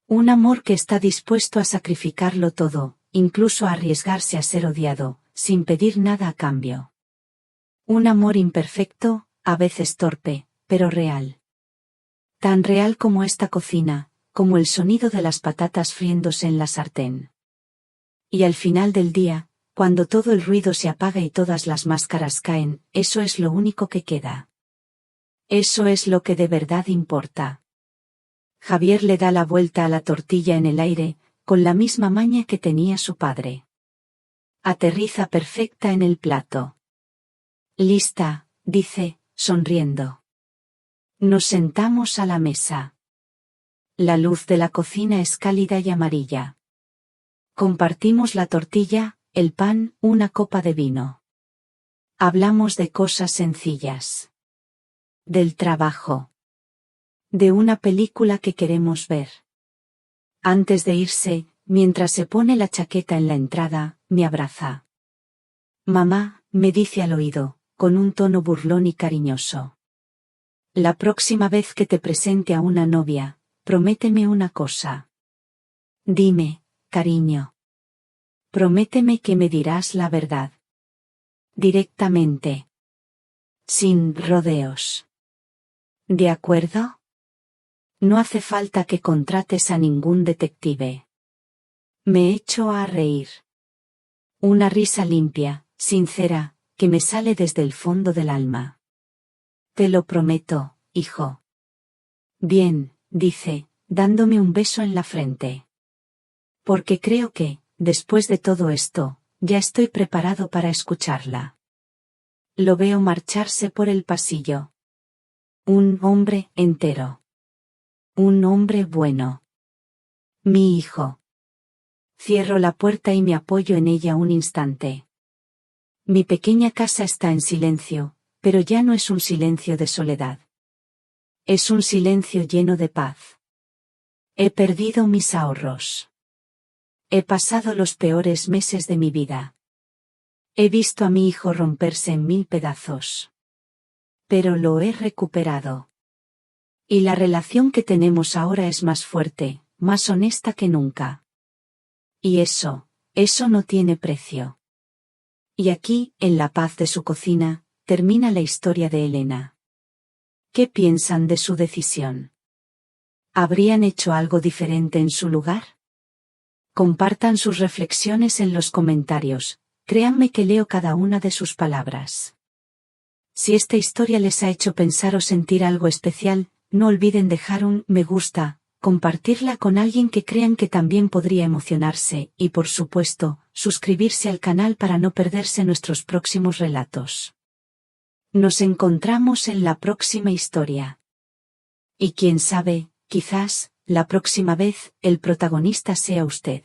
Un amor que está dispuesto a sacrificarlo todo, incluso a arriesgarse a ser odiado, sin pedir nada a cambio. Un amor imperfecto, a veces torpe, pero real. Tan real como esta cocina, como el sonido de las patatas friéndose en la sartén. Y al final del día, cuando todo el ruido se apaga y todas las máscaras caen, eso es lo único que queda. Eso es lo que de verdad importa. Javier le da la vuelta a la tortilla en el aire, con la misma maña que tenía su padre. Aterriza perfecta en el plato. Lista, dice, sonriendo. Nos sentamos a la mesa. La luz de la cocina es cálida y amarilla. Compartimos la tortilla, el pan, una copa de vino. Hablamos de cosas sencillas. Del trabajo. De una película que queremos ver. Antes de irse, mientras se pone la chaqueta en la entrada, me abraza. Mamá, me dice al oído, con un tono burlón y cariñoso. La próxima vez que te presente a una novia, prométeme una cosa. Dime, cariño. Prométeme que me dirás la verdad. Directamente. Sin rodeos. ¿De acuerdo? No hace falta que contrates a ningún detective. Me echo a reír. Una risa limpia, sincera, que me sale desde el fondo del alma. Te lo prometo, hijo. Bien, dice, dándome un beso en la frente. Porque creo que, después de todo esto, ya estoy preparado para escucharla. Lo veo marcharse por el pasillo. Un hombre entero. Un hombre bueno. Mi hijo. Cierro la puerta y me apoyo en ella un instante. Mi pequeña casa está en silencio, pero ya no es un silencio de soledad. Es un silencio lleno de paz. He perdido mis ahorros. He pasado los peores meses de mi vida. He visto a mi hijo romperse en 1000 pedazos. Pero lo he recuperado. Y la relación que tenemos ahora es más fuerte, más honesta que nunca. Y eso no tiene precio. Y aquí, en la paz de su cocina, termina la historia de Elena. ¿Qué piensan de su decisión? ¿Habrían hecho algo diferente en su lugar? Compartan sus reflexiones en los comentarios, créanme que leo cada una de sus palabras. Si esta historia les ha hecho pensar o sentir algo especial, no olviden dejar un me gusta, compartirla con alguien que crean que también podría emocionarse, y por supuesto, suscribirse al canal para no perderse nuestros próximos relatos. Nos encontramos en la próxima historia. Y quién sabe, quizás, la próxima vez, el protagonista sea usted.